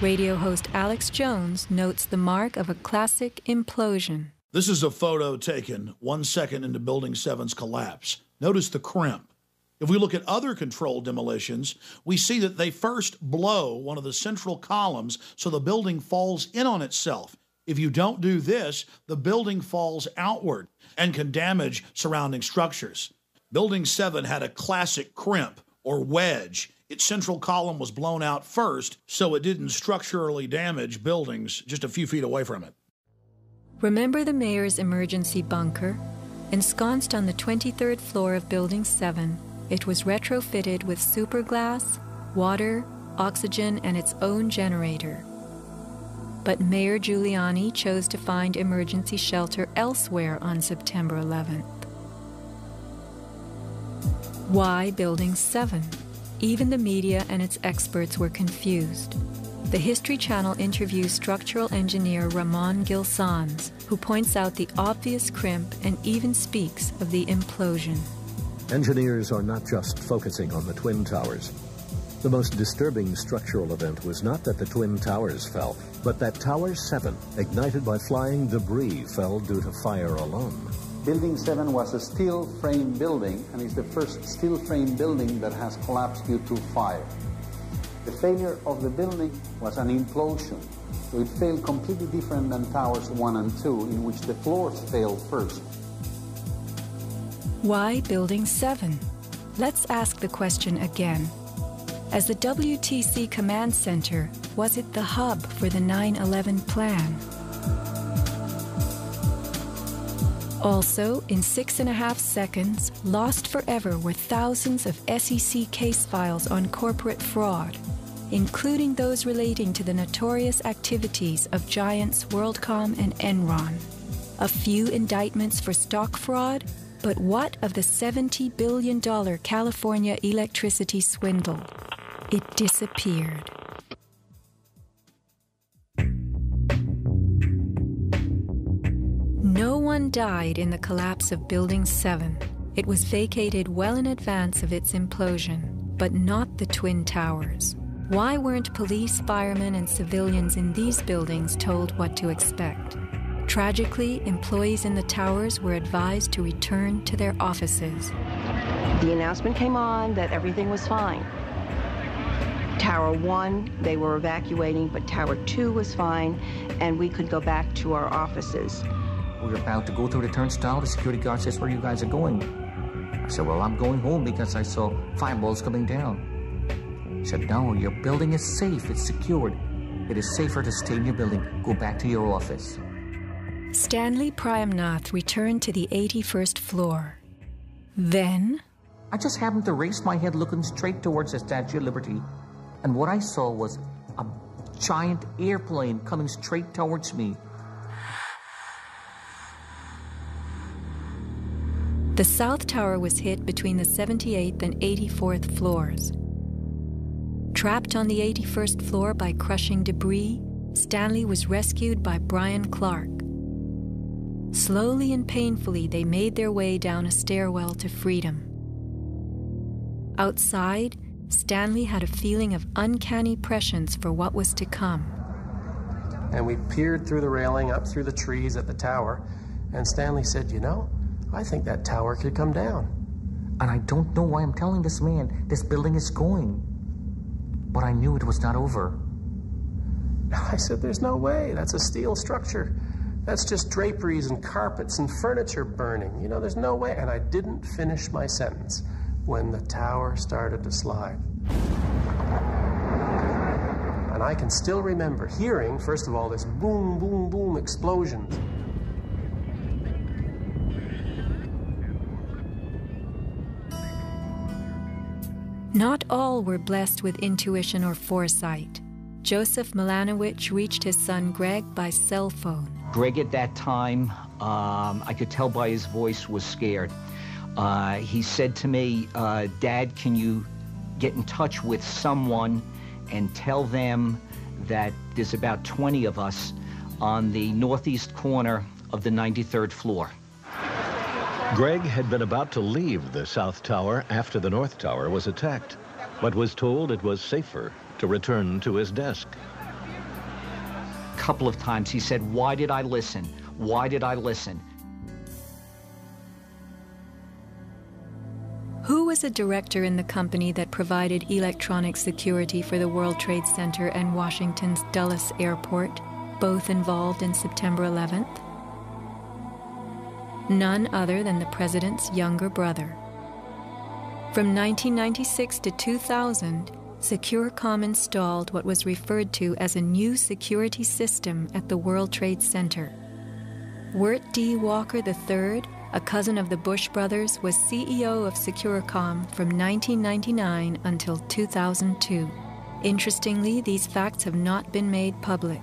Radio host Alex Jones notes the mark of a classic implosion. This is a photo taken 1 second into Building 7's collapse. Notice the crimp. If we look at other controlled demolitions, we see that they first blow one of the central columns so the building falls in on itself. If you don't do this, the building falls outward and can damage surrounding structures. Building 7 had a classic crimp or wedge. Its central column was blown out first, so it didn't structurally damage buildings just a few feet away from it. Remember the mayor's emergency bunker? Ensconced on the 23rd floor of Building 7, it was retrofitted with superglass, water, oxygen, and its own generator. But Mayor Giuliani chose to find emergency shelter elsewhere on September 11th. Why Building 7? Even the media and its experts were confused. The History Channel interviews structural engineer Ramon Gilsans, who points out the obvious crimp and even speaks of the implosion. Engineers are not just focusing on the Twin Towers. The most disturbing structural event was not that the Twin Towers fell, but that Tower 7, ignited by flying debris, fell due to fire alone. Building 7 was a steel frame building, and it's the first steel frame building that has collapsed due to fire. The failure of the building was an implosion, so it failed completely different than Towers 1 and 2, in which the floors failed first. Why Building 7? Let's ask the question again. As the WTC command center, was it the hub for the 9/11 plan? Also, in 6.5 seconds, lost forever were thousands of SEC case files on corporate fraud, including those relating to the notorious activities of giants WorldCom and Enron. A few indictments for stock fraud, but what of the $70 billion California electricity swindle? It disappeared. No one died in the collapse of Building 7. It was vacated well in advance of its implosion, but not the Twin Towers. Why weren't police, firemen, and civilians in these buildings told what to expect? Tragically, employees in the towers were advised to return to their offices. The announcement came on that everything was fine. Tower 1, they were evacuating, but Tower 2 was fine, and we could go back to our offices. We were about to go through the turnstile. The security guard says, "Where you guys are going?" I said, "Well, I'm going home because I saw fireballs coming down." He said, "No, your building is safe. It's secured. It is safer to stay in your building. Go back to your office." Stanley Prayamnath returned to the 81st floor. Then, I just happened to raise my head looking straight towards the Statue of Liberty, and what I saw was a giant airplane coming straight towards me. the South Tower was hit between the 78th and 84th floors. Trapped on the 81st floor by crushing debris, Stanley was rescued by Brian Clark. Slowly and painfully, they made their way down a stairwell to freedom. Outside, Stanley had a feeling of uncanny prescience for what was to come. And we peered through the railing, up through the trees at the tower, and Stanley said, "You know, I think that tower could come down." And I don't know why I'm telling this man this building is going. But I knew it was not over. I said, "There's no way. That's a steel structure. That's just draperies and carpets and furniture burning. You know, there's no way." And I didn't finish my sentence when the tower started to slide. And I can still remember hearing, first of all, this boom, boom, boom explosions. Not all were blessed with intuition or foresight. Joseph Milanowicz reached his son Greg by cell phone. Greg at that time, I could tell by his voice, was scared. He said to me, "Dad, can you get in touch with someone and tell them that there's about 20 of us on the northeast corner of the 93rd floor." Greg had been about to leave the South Tower after the North Tower was attacked, but was told it was safer to return to his desk. A couple of times he said, "Why did I listen? Why did I listen?" Who was a director in the company that provided electronic security for the World Trade Center and Washington's Dulles Airport, both involved in September 11th? None other than the president's younger brother. From 1996 to 2000, Securacom installed what was referred to as a new security system at the World Trade Center. Wirt D. Walker III, a cousin of the Bush brothers, was CEO of Securacom from 1999 until 2002. Interestingly, these facts have not been made public.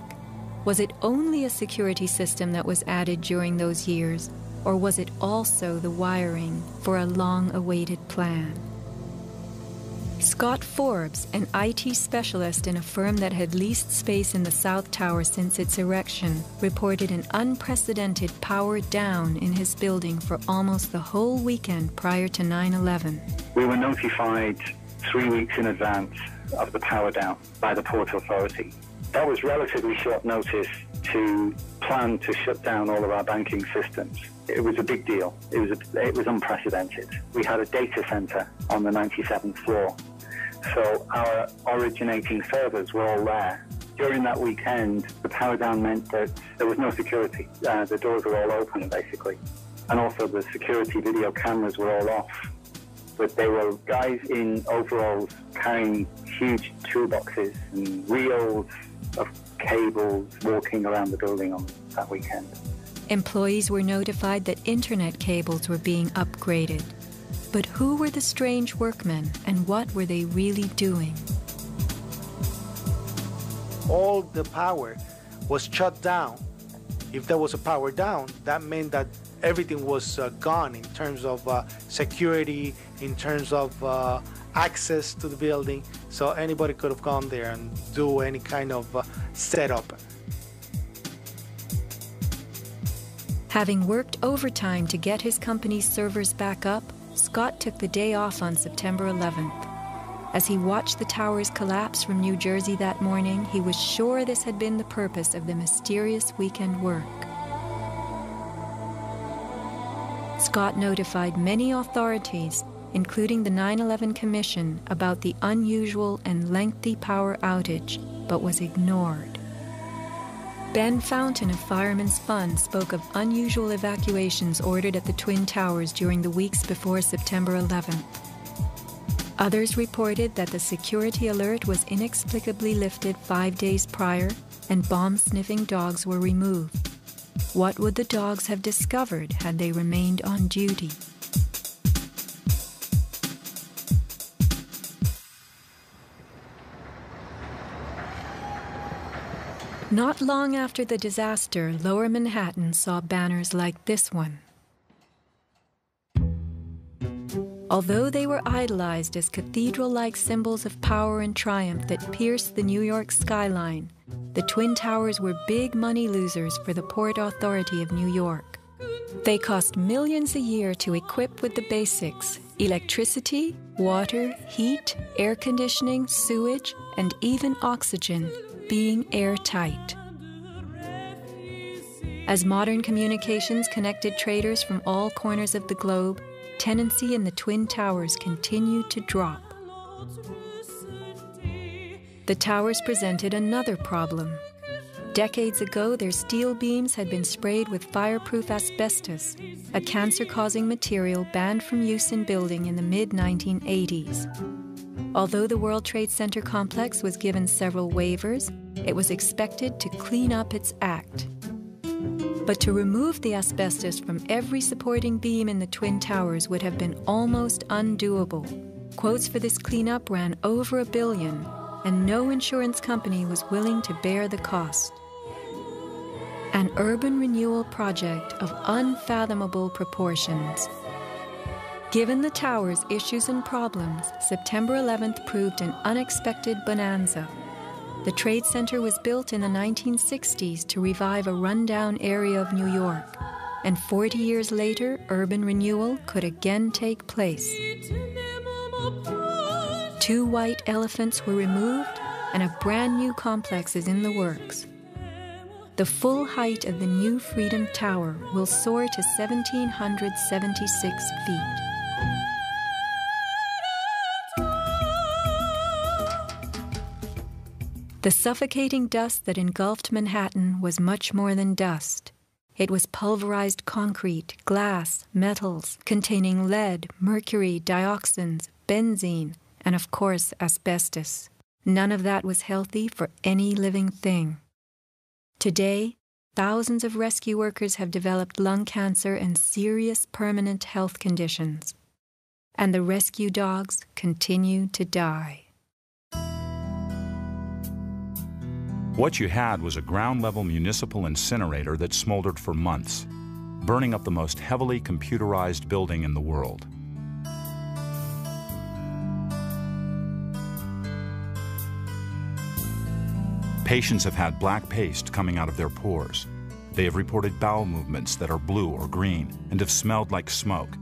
Was it only a security system that was added during those years, or was it also the wiring for a long-awaited plan? Scott Forbes, an IT specialist in a firm that had leased space in the South Tower since its erection, reported an unprecedented power down in his building for almost the whole weekend prior to 9/11. We were notified 3 weeks in advance of the power down by the Port Authority. That was relatively short notice to plan to shut down all of our banking systems. It was a big deal. It was unprecedented. We had a data center on the 97th floor, so our originating servers were all there. During that weekend, the power down meant that there was no security. The doors were all open, basically. And also the security video cameras were all off. But there were guys in overalls carrying huge toolboxes and reels of cables walking around the building on that weekend. Employees were notified that internet cables were being upgraded. But who were the strange workmen, and what were they really doing? All the power was shut down. If there was a power down, that meant that everything was gone in terms of security, in terms of access to the building. So anybody could have gone there and do any kind of setup. Having worked overtime to get his company's servers back up, Scott took the day off on September 11th. As he watched the towers collapse from New Jersey that morning, he was sure this had been the purpose of the mysterious weekend work. Scott notified many authorities, including the 9/11 Commission, about the unusual and lengthy power outage, but was ignored. Ben Fountain of Fireman's Fund spoke of unusual evacuations ordered at the Twin Towers during the weeks before September 11th. Others reported that the security alert was inexplicably lifted 5 days prior and bomb-sniffing dogs were removed. What would the dogs have discovered had they remained on duty? Not long after the disaster, Lower Manhattan saw banners like this one. Although they were idolized as cathedral-like symbols of power and triumph that pierced the New York skyline, the Twin Towers were big money losers for the Port Authority of New York. They cost millions a year to equip with the basics: electricity, water, heat, air conditioning, sewage, and even oxygen, being airtight. As modern communications connected traders from all corners of the globe, tenancy in the Twin Towers continued to drop. The towers presented another problem. Decades ago, their steel beams had been sprayed with fireproof asbestos, a cancer-causing material banned from use in building in the mid-1980s. Although the World Trade Center complex was given several waivers, it was expected to clean up its act. But to remove the asbestos from every supporting beam in the Twin Towers would have been almost undoable. Quotes for this cleanup ran over $1 billion, and no insurance company was willing to bear the cost. An urban renewal project of unfathomable proportions. Given the tower's issues and problems, September 11th proved an unexpected bonanza. The Trade Center was built in the 1960s to revive a rundown area of New York, and 40 years later, urban renewal could again take place. 2 white elephants were removed, and a brand new complex is in the works. The full height of the new Freedom Tower will soar to 1,776 feet. The suffocating dust that engulfed Manhattan was much more than dust. It was pulverized concrete, glass, metals containing lead, mercury, dioxins, benzene, and of course asbestos. None of that was healthy for any living thing. Today, thousands of rescue workers have developed lung cancer and serious permanent health conditions. And the rescue dogs continue to die. What you had was a ground-level municipal incinerator that smoldered for months, burning up the most heavily computerized building in the world. Patients have had black paste coming out of their pores. They have reported bowel movements that are blue or green and have smelled like smoke,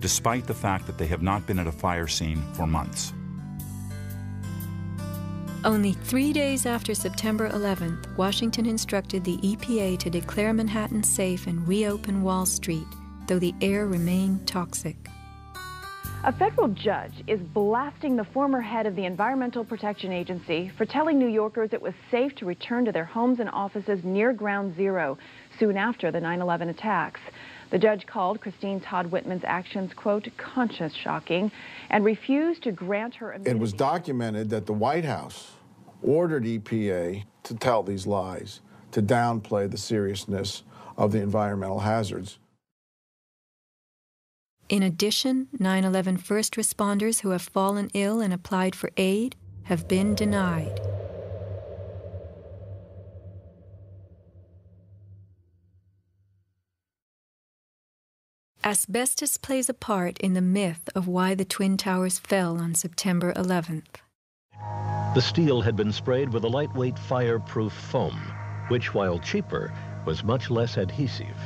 despite the fact that they have not been at a fire scene for months. Only 3 days after September 11th, Washington instructed the EPA to declare Manhattan safe and reopen Wall Street, though the air remained toxic. A federal judge is blasting the former head of the Environmental Protection Agency for telling New Yorkers it was safe to return to their homes and offices near Ground Zero soon after the 9/11 attacks. The judge called Christine Todd Whitman's actions, quote, conscience shocking, and refused to grant her immunity. It was documented that the White House ordered EPA to tell these lies, to downplay the seriousness of the environmental hazards. In addition, 9/11 first responders who have fallen ill and applied for aid have been denied. Asbestos plays a part in the myth of why the Twin Towers fell on September 11th. The steel had been sprayed with a lightweight fireproof foam, which, while cheaper, was much less adhesive.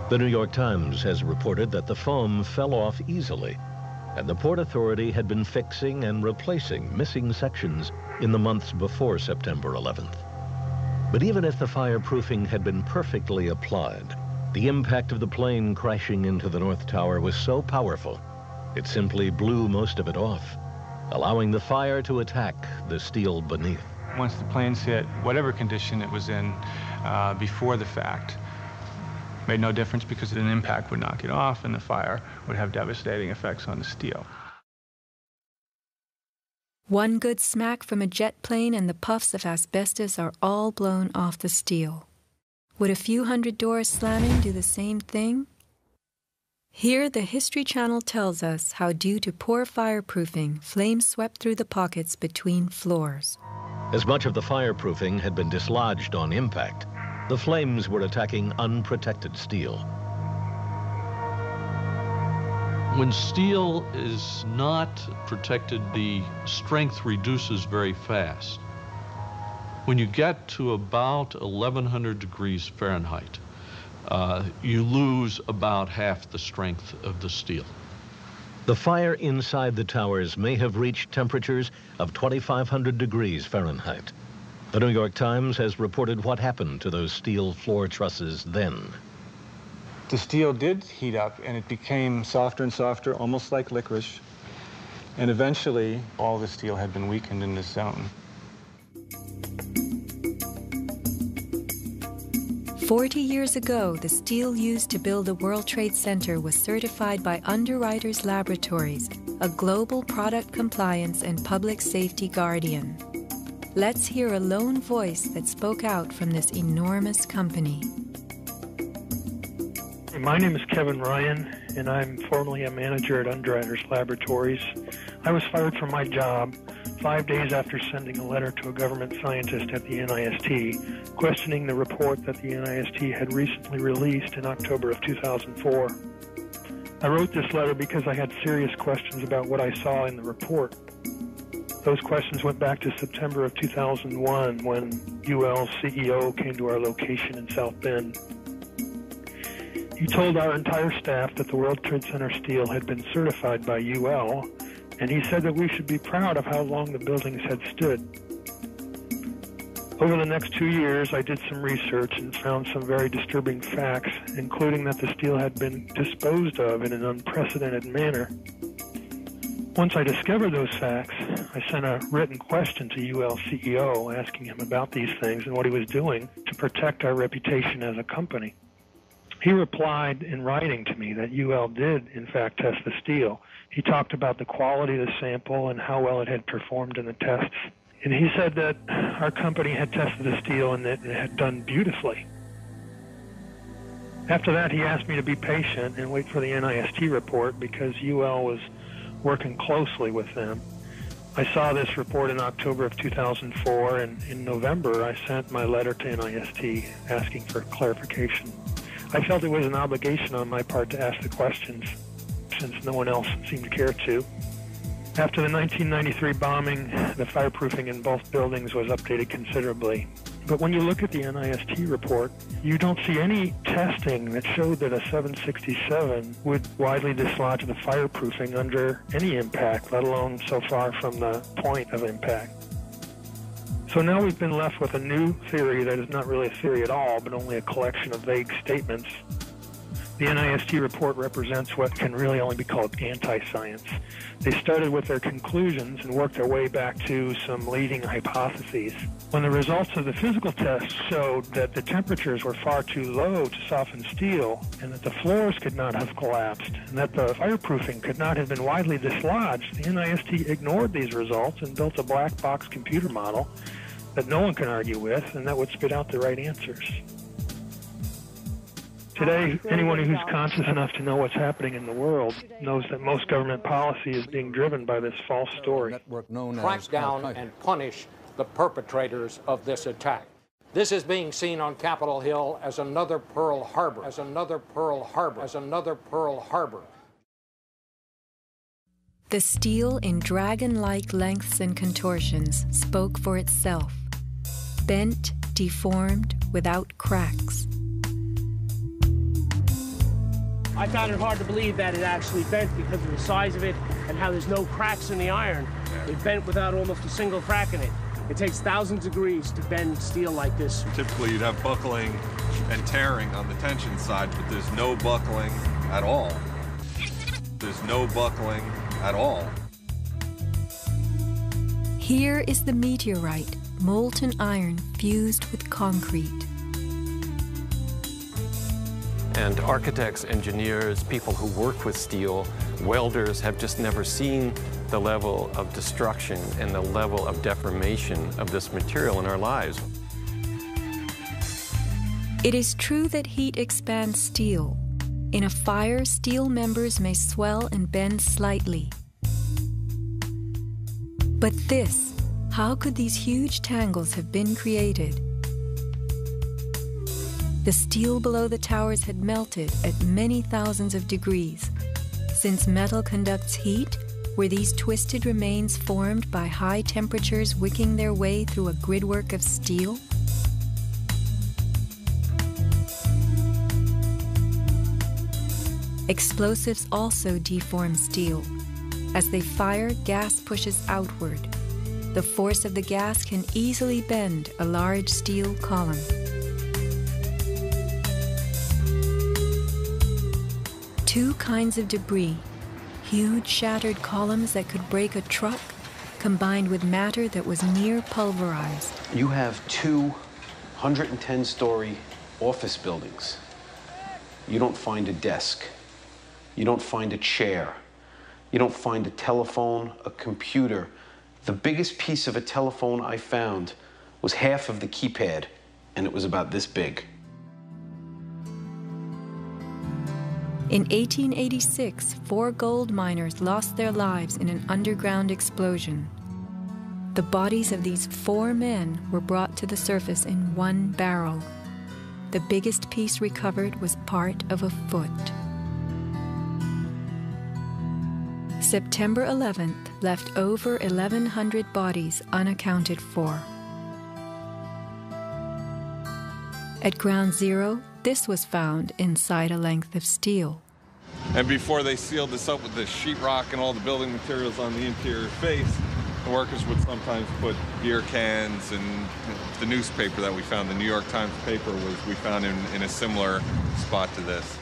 The New York Times has reported that the foam fell off easily, and the Port Authority had been fixing and replacing missing sections in the months before September 11th. But even if the fireproofing had been perfectly applied, the impact of the plane crashing into the North Tower was so powerful, it simply blew most of it off, allowing the fire to attack the steel beneath. Once the planes hit, whatever condition it was in before the fact, made no difference because an impact would knock it off and the fire would have devastating effects on the steel. One good smack from a jet plane and the puffs of asbestos are all blown off the steel. Would a few hundred doors slamming do the same thing? Here, the History Channel tells us how, due to poor fireproofing, flames swept through the pockets between floors. As much of the fireproofing had been dislodged on impact, the flames were attacking unprotected steel. When steel is not protected, the strength reduces very fast. When you get to about 1100 degrees Fahrenheit, you lose about half the strength of the steel. The fire inside the towers may have reached temperatures of 2500 degrees Fahrenheit. The New York Times has reported what happened to those steel floor trusses then. The steel did heat up and it became softer and softer, almost like licorice. And eventually, all the steel had been weakened in this zone. 40 years ago, the steel used to build the World Trade Center was certified by Underwriters Laboratories, a global product compliance and public safety guardian. Let's hear a lone voice that spoke out from this enormous company. My name is Kevin Ryan, and I'm formerly a manager at Underwriters Laboratories. I was fired from my job 5 days after sending a letter to a government scientist at the NIST, questioning the report that the NIST had recently released in October of 2004. I wrote this letter because I had serious questions about what I saw in the report. Those questions went back to September of 2001 when UL's CEO came to our location in South Bend. He told our entire staff that the World Trade Center steel had been certified by UL, and he said that we should be proud of how long the buildings had stood. Over the next 2 years, I did some research and found some very disturbing facts, including that the steel had been disposed of in an unprecedented manner. Once I discovered those facts, I sent a written question to UL CEO asking him about these things and what he was doing to protect our reputation as a company. He replied in writing to me that UL did, in fact, test the steel. He talked about the quality of the sample and how well it had performed in the tests. And he said that our company had tested the steel and that it had done beautifully. After that, he asked me to be patient and wait for the NIST report because UL was working closely with them. I saw this report in October of 2004, and in November I sent my letter to NIST asking for clarification. I felt it was an obligation on my part to ask the questions since no one else seemed to care to. After the 1993 bombing, the fireproofing in both buildings was updated considerably. But when you look at the NIST report, you don't see any testing that showed that a 767 would widely dislodge the fireproofing under any impact, let alone so far from the point of impact. So now we've been left with a new theory that is not really a theory at all, but only a collection of vague statements. The NIST report represents what can really only be called anti-science. They started with their conclusions and worked their way back to some leading hypotheses. When the results of the physical tests showed that the temperatures were far too low to soften steel, and that the floors could not have collapsed, and that the fireproofing could not have been widely dislodged, the NIST ignored these results and built a black box computer model that no one can argue with, and that would spit out the right answers. Today, anyone who's conscious enough to know what's happening in the world knows that most government policy is being driven by this false story. Crack down and punish the perpetrators of this attack. This is being seen on Capitol Hill as another Pearl Harbor, as another Pearl Harbor, as another Pearl Harbor. The steel in dragon-like lengths and contortions spoke for itself. Bent, deformed, without cracks. I found it hard to believe that it actually bent because of the size of it and how there's no cracks in the iron. It bent without almost a single crack in it. It takes thousands of degrees to bend steel like this. Typically you'd have buckling and tearing on the tension side, but there's no buckling at all. There's no buckling at all. Here is the meteorite, molten iron fused with concrete. And architects, engineers, people who work with steel, welders have just never seen the level of destruction and the level of deformation of this material in our lives. It is true that heat expands steel. In a fire, steel members may swell and bend slightly. But this, how could these huge tangles have been created? The steel below the towers had melted at many thousands of degrees. Since metal conducts heat, were these twisted remains formed by high temperatures wicking their way through a gridwork of steel? Explosives also deform steel. As they fire, gas pushes outward. The force of the gas can easily bend a large steel column. Two kinds of debris, huge shattered columns that could break a truck, combined with matter that was near pulverized. You have 2 110-story office buildings. You don't find a desk. You don't find a chair. You don't find a telephone, a computer. The biggest piece of a telephone I found was half of the keypad, and it was about this big. In 1886, 4 gold miners lost their lives in an underground explosion. The bodies of these 4 men were brought to the surface in 1 barrel. The biggest piece recovered was part of a foot. September 11th left over 1,100 bodies unaccounted for. At Ground Zero, this was found inside a length of steel. And before they sealed this up with the sheetrock and all the building materials on the interior face, the workers would sometimes put beer cans, and the newspaper that we found, the New York Times paper, we found in a similar spot to this.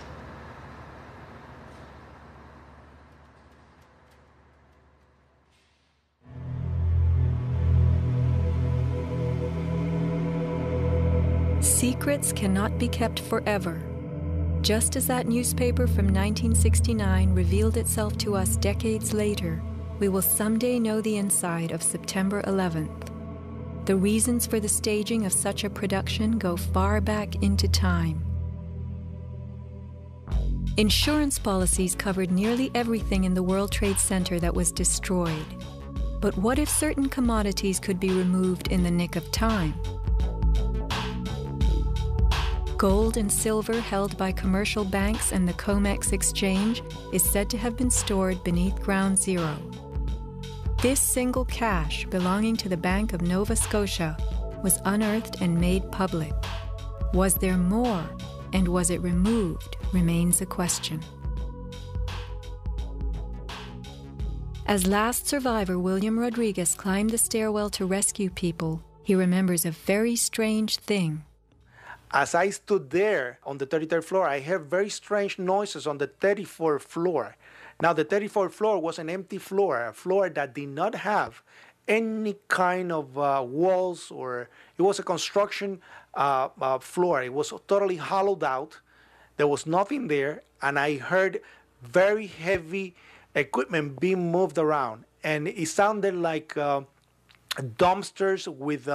Secrets cannot be kept forever. Just as that newspaper from 1969 revealed itself to us decades later, we will someday know the inside of September 11th. The reasons for the staging of such a production go far back into time. Insurance policies covered nearly everything in the World Trade Center that was destroyed. But what if certain commodities could be removed in the nick of time? Gold and silver held by commercial banks and the COMEX exchange is said to have been stored beneath Ground Zero. This single cache belonging to the Bank of Nova Scotia was unearthed and made public. Was there more, and was it removed, remains a question. As last survivor William Rodriguez climbed the stairwell to rescue people, He remembers a very strange thing. As I stood there on the 33rd floor, I heard very strange noises on the 34th floor. Now, the 34th floor was an empty floor, a floor that did not have any kind of walls, or it was a construction floor. It was totally hollowed out. There was nothing there, and I heard very heavy equipment being moved around, and it sounded like dumpsters with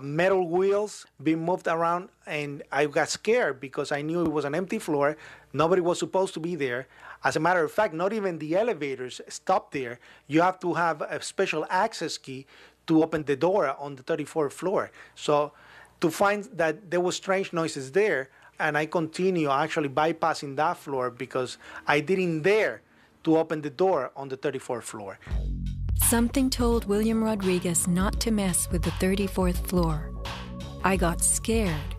metal wheels being moved around, and I got scared because I knew it was an empty floor. Nobody was supposed to be there. As a matter of fact, not even the elevators stopped there. You have to have a special access key to open the door on the 34th floor. So to find that there were strange noises there, and I continue actually bypassing that floor because I didn't dare to open the door on the 34th floor. Something told William Rodriguez not to mess with the 34th floor. I got scared.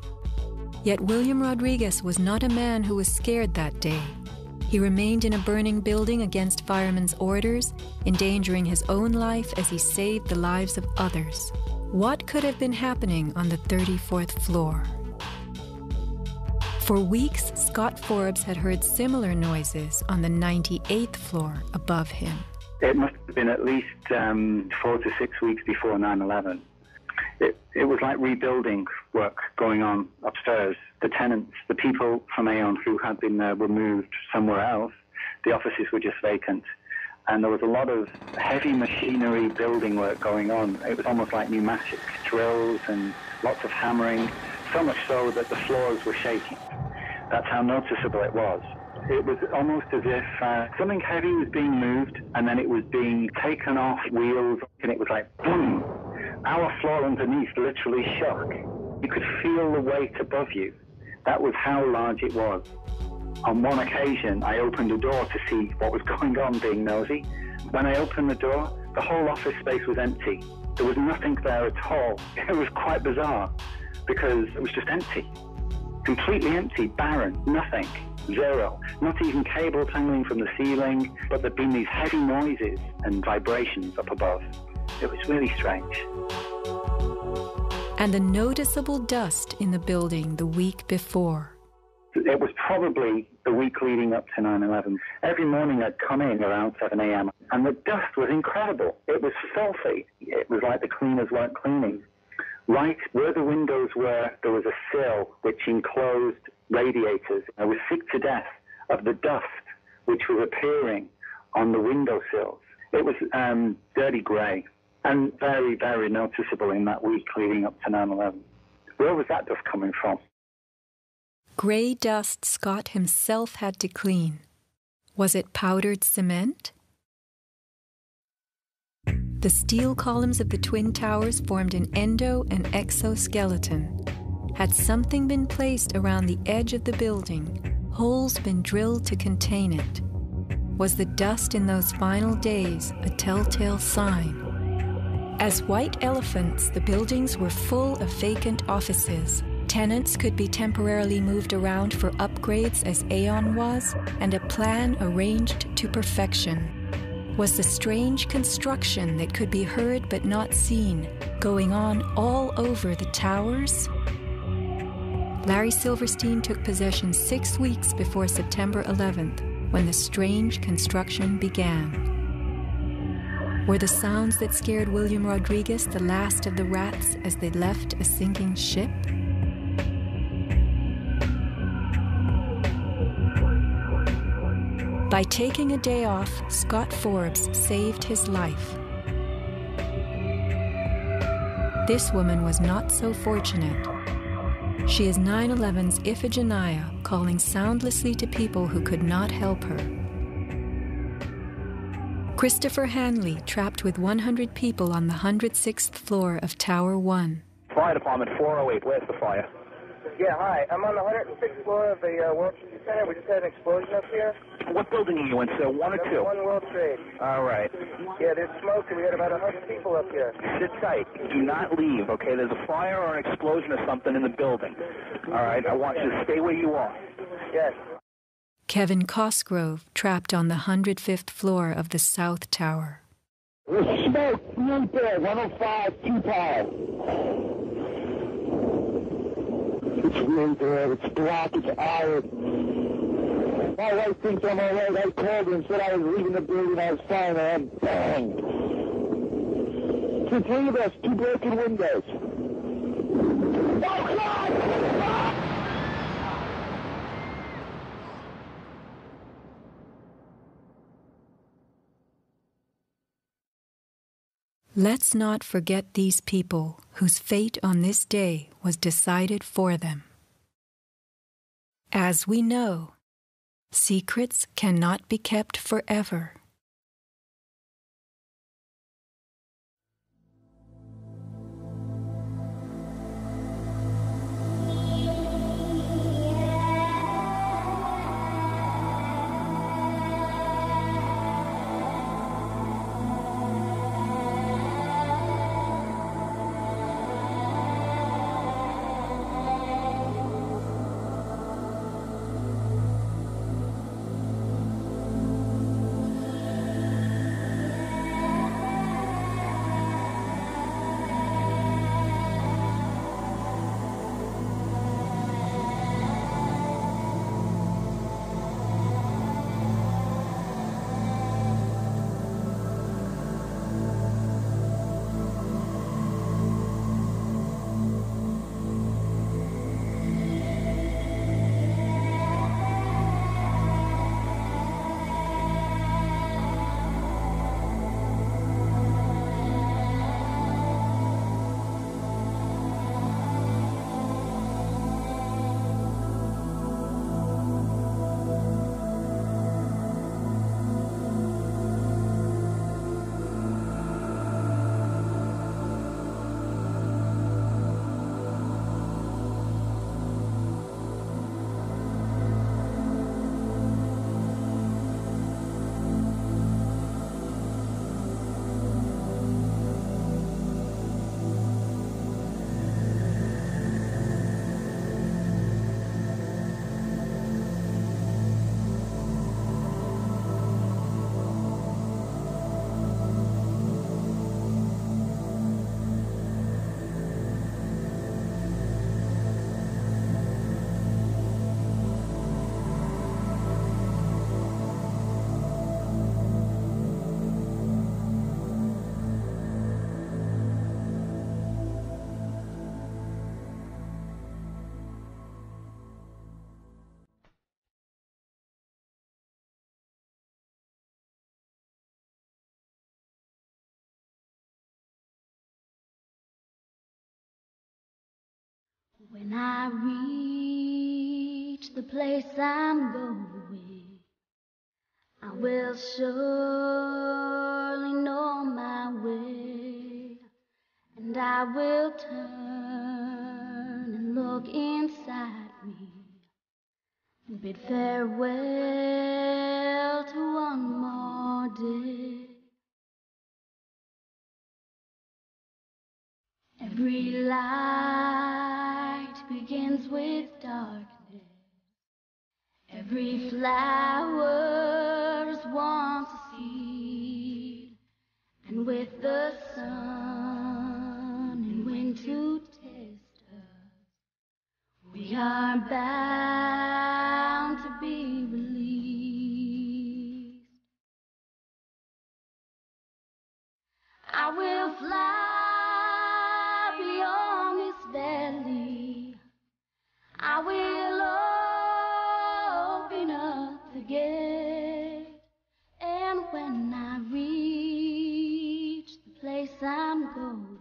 Yet William Rodriguez was not a man who was scared that day. He remained in a burning building against firemen's orders, endangering his own life as he saved the lives of others. What could have been happening on the 34th floor? For weeks, Scott Forbes had heard similar noises on the 98th floor above him. It must have been at least 4 to 6 weeks before 9/11. It was like rebuilding work going on upstairs. The tenants, the people from Aon who had been there were moved somewhere else. The offices were just vacant. And there was a lot of heavy machinery building work going on. It was almost like pneumatic drills and lots of hammering, so much so that the floors were shaking. That's how noticeable it was. It was almost as if something heavy was being moved and then it was being taken off wheels, and it was like, boom. Our floor underneath literally shook. You could feel the weight above you. That was how large it was. On one occasion, I opened a door to see what was going on, being nosy. When I opened the door, the whole office space was empty. There was nothing there at all. It was quite bizarre because it was just empty. Completely empty, barren, nothing, zero. Not even cables hanging from the ceiling, but there'd been these heavy noises and vibrations up above. It was really strange. And the noticeable dust in the building the week before. It was probably the week leading up to 9/11. Every morning I'd come in around 7 a.m. and the dust was incredible. It was filthy. It was like the cleaners weren't cleaning. Right where the windows were, there was a sill which enclosed radiators. I was sick to death of the dust which was appearing on the windowsills. It was dirty grey and very, very noticeable in that week leading up to 9/11. Where was that dust coming from? Grey dust Scott himself had to clean. Was it powdered cement? The steel columns of the Twin Towers formed an endo and exoskeleton. Had something been placed around the edge of the building, holes been drilled to contain it? Was the dust in those final days a telltale sign? As white elephants, the buildings were full of vacant offices. Tenants could be temporarily moved around for upgrades as Aon was, and a plan arranged to perfection. Was the strange construction that could be heard but not seen going on all over the towers? Larry Silverstein took possession 6 weeks before September 11th, when the strange construction began. Were the sounds that scared William Rodriguez the last of the rats as they left a sinking ship? By taking a day off, Scott Forbes saved his life. This woman was not so fortunate. She is 9/11's Iphigenia, calling soundlessly to people who could not help her. Christopher Hanley, trapped with 100 people on the 106th floor of Tower 1. Fire Department 408, where's the fire? Yeah, hi. I'm on the 106th floor of the World Trade Center. We just had an explosion up here. What building are you in, sir? 1 or 2? 1 World Trade. All right. Yeah, there's smoke, and we had about 100 people up here. Sit tight. Do not leave, okay? There's a fire or an explosion or something in the building. All right? I want you to stay where you are. Yes. Kevin Cosgrove, trapped on the 105th floor of the South Tower. There's smoke right there, 105, 2 power. It's really bad. It's black. It's arid. My wife thinks I'm all right. I called her and said I was leaving the building. I was fine, and bang. The 3 of us, 2 broken windows. Oh, God! Let's not forget these people whose fate on this day was decided for them. As we know, secrets cannot be kept forever. When I reach the place I'm going, I will surely know my way, and I will turn and look inside me and bid farewell to one more day. Every light begins with darkness. Every flower is once a seed, and with the sun and wind to test us, we are bound to be released. I will fly beyond this valley. I will open up the gate, and when I reach the place I'm going,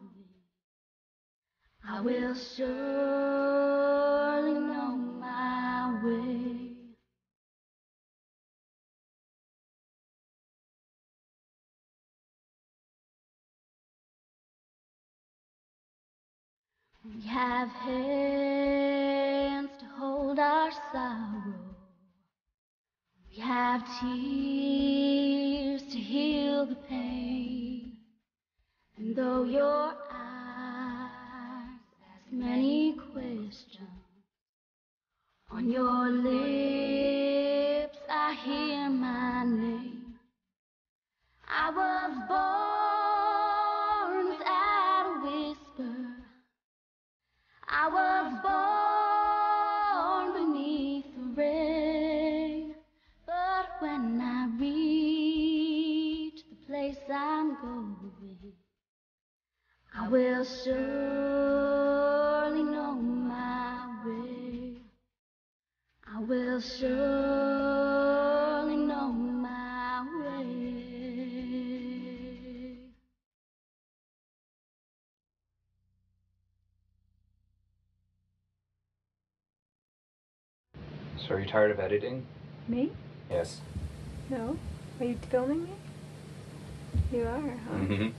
I will surely know my way. We have hands to hold our sorrow. We have tears to heal the pain. And though your eyes ask many questions, on your lips I hear my name. I was I was born beneath the rain, but when I reach the place I'm going, I will surely know my way. I will surely know my way. So are you tired of editing? Me? Yes. No. Are you filming me? You are, huh? Mm-hmm.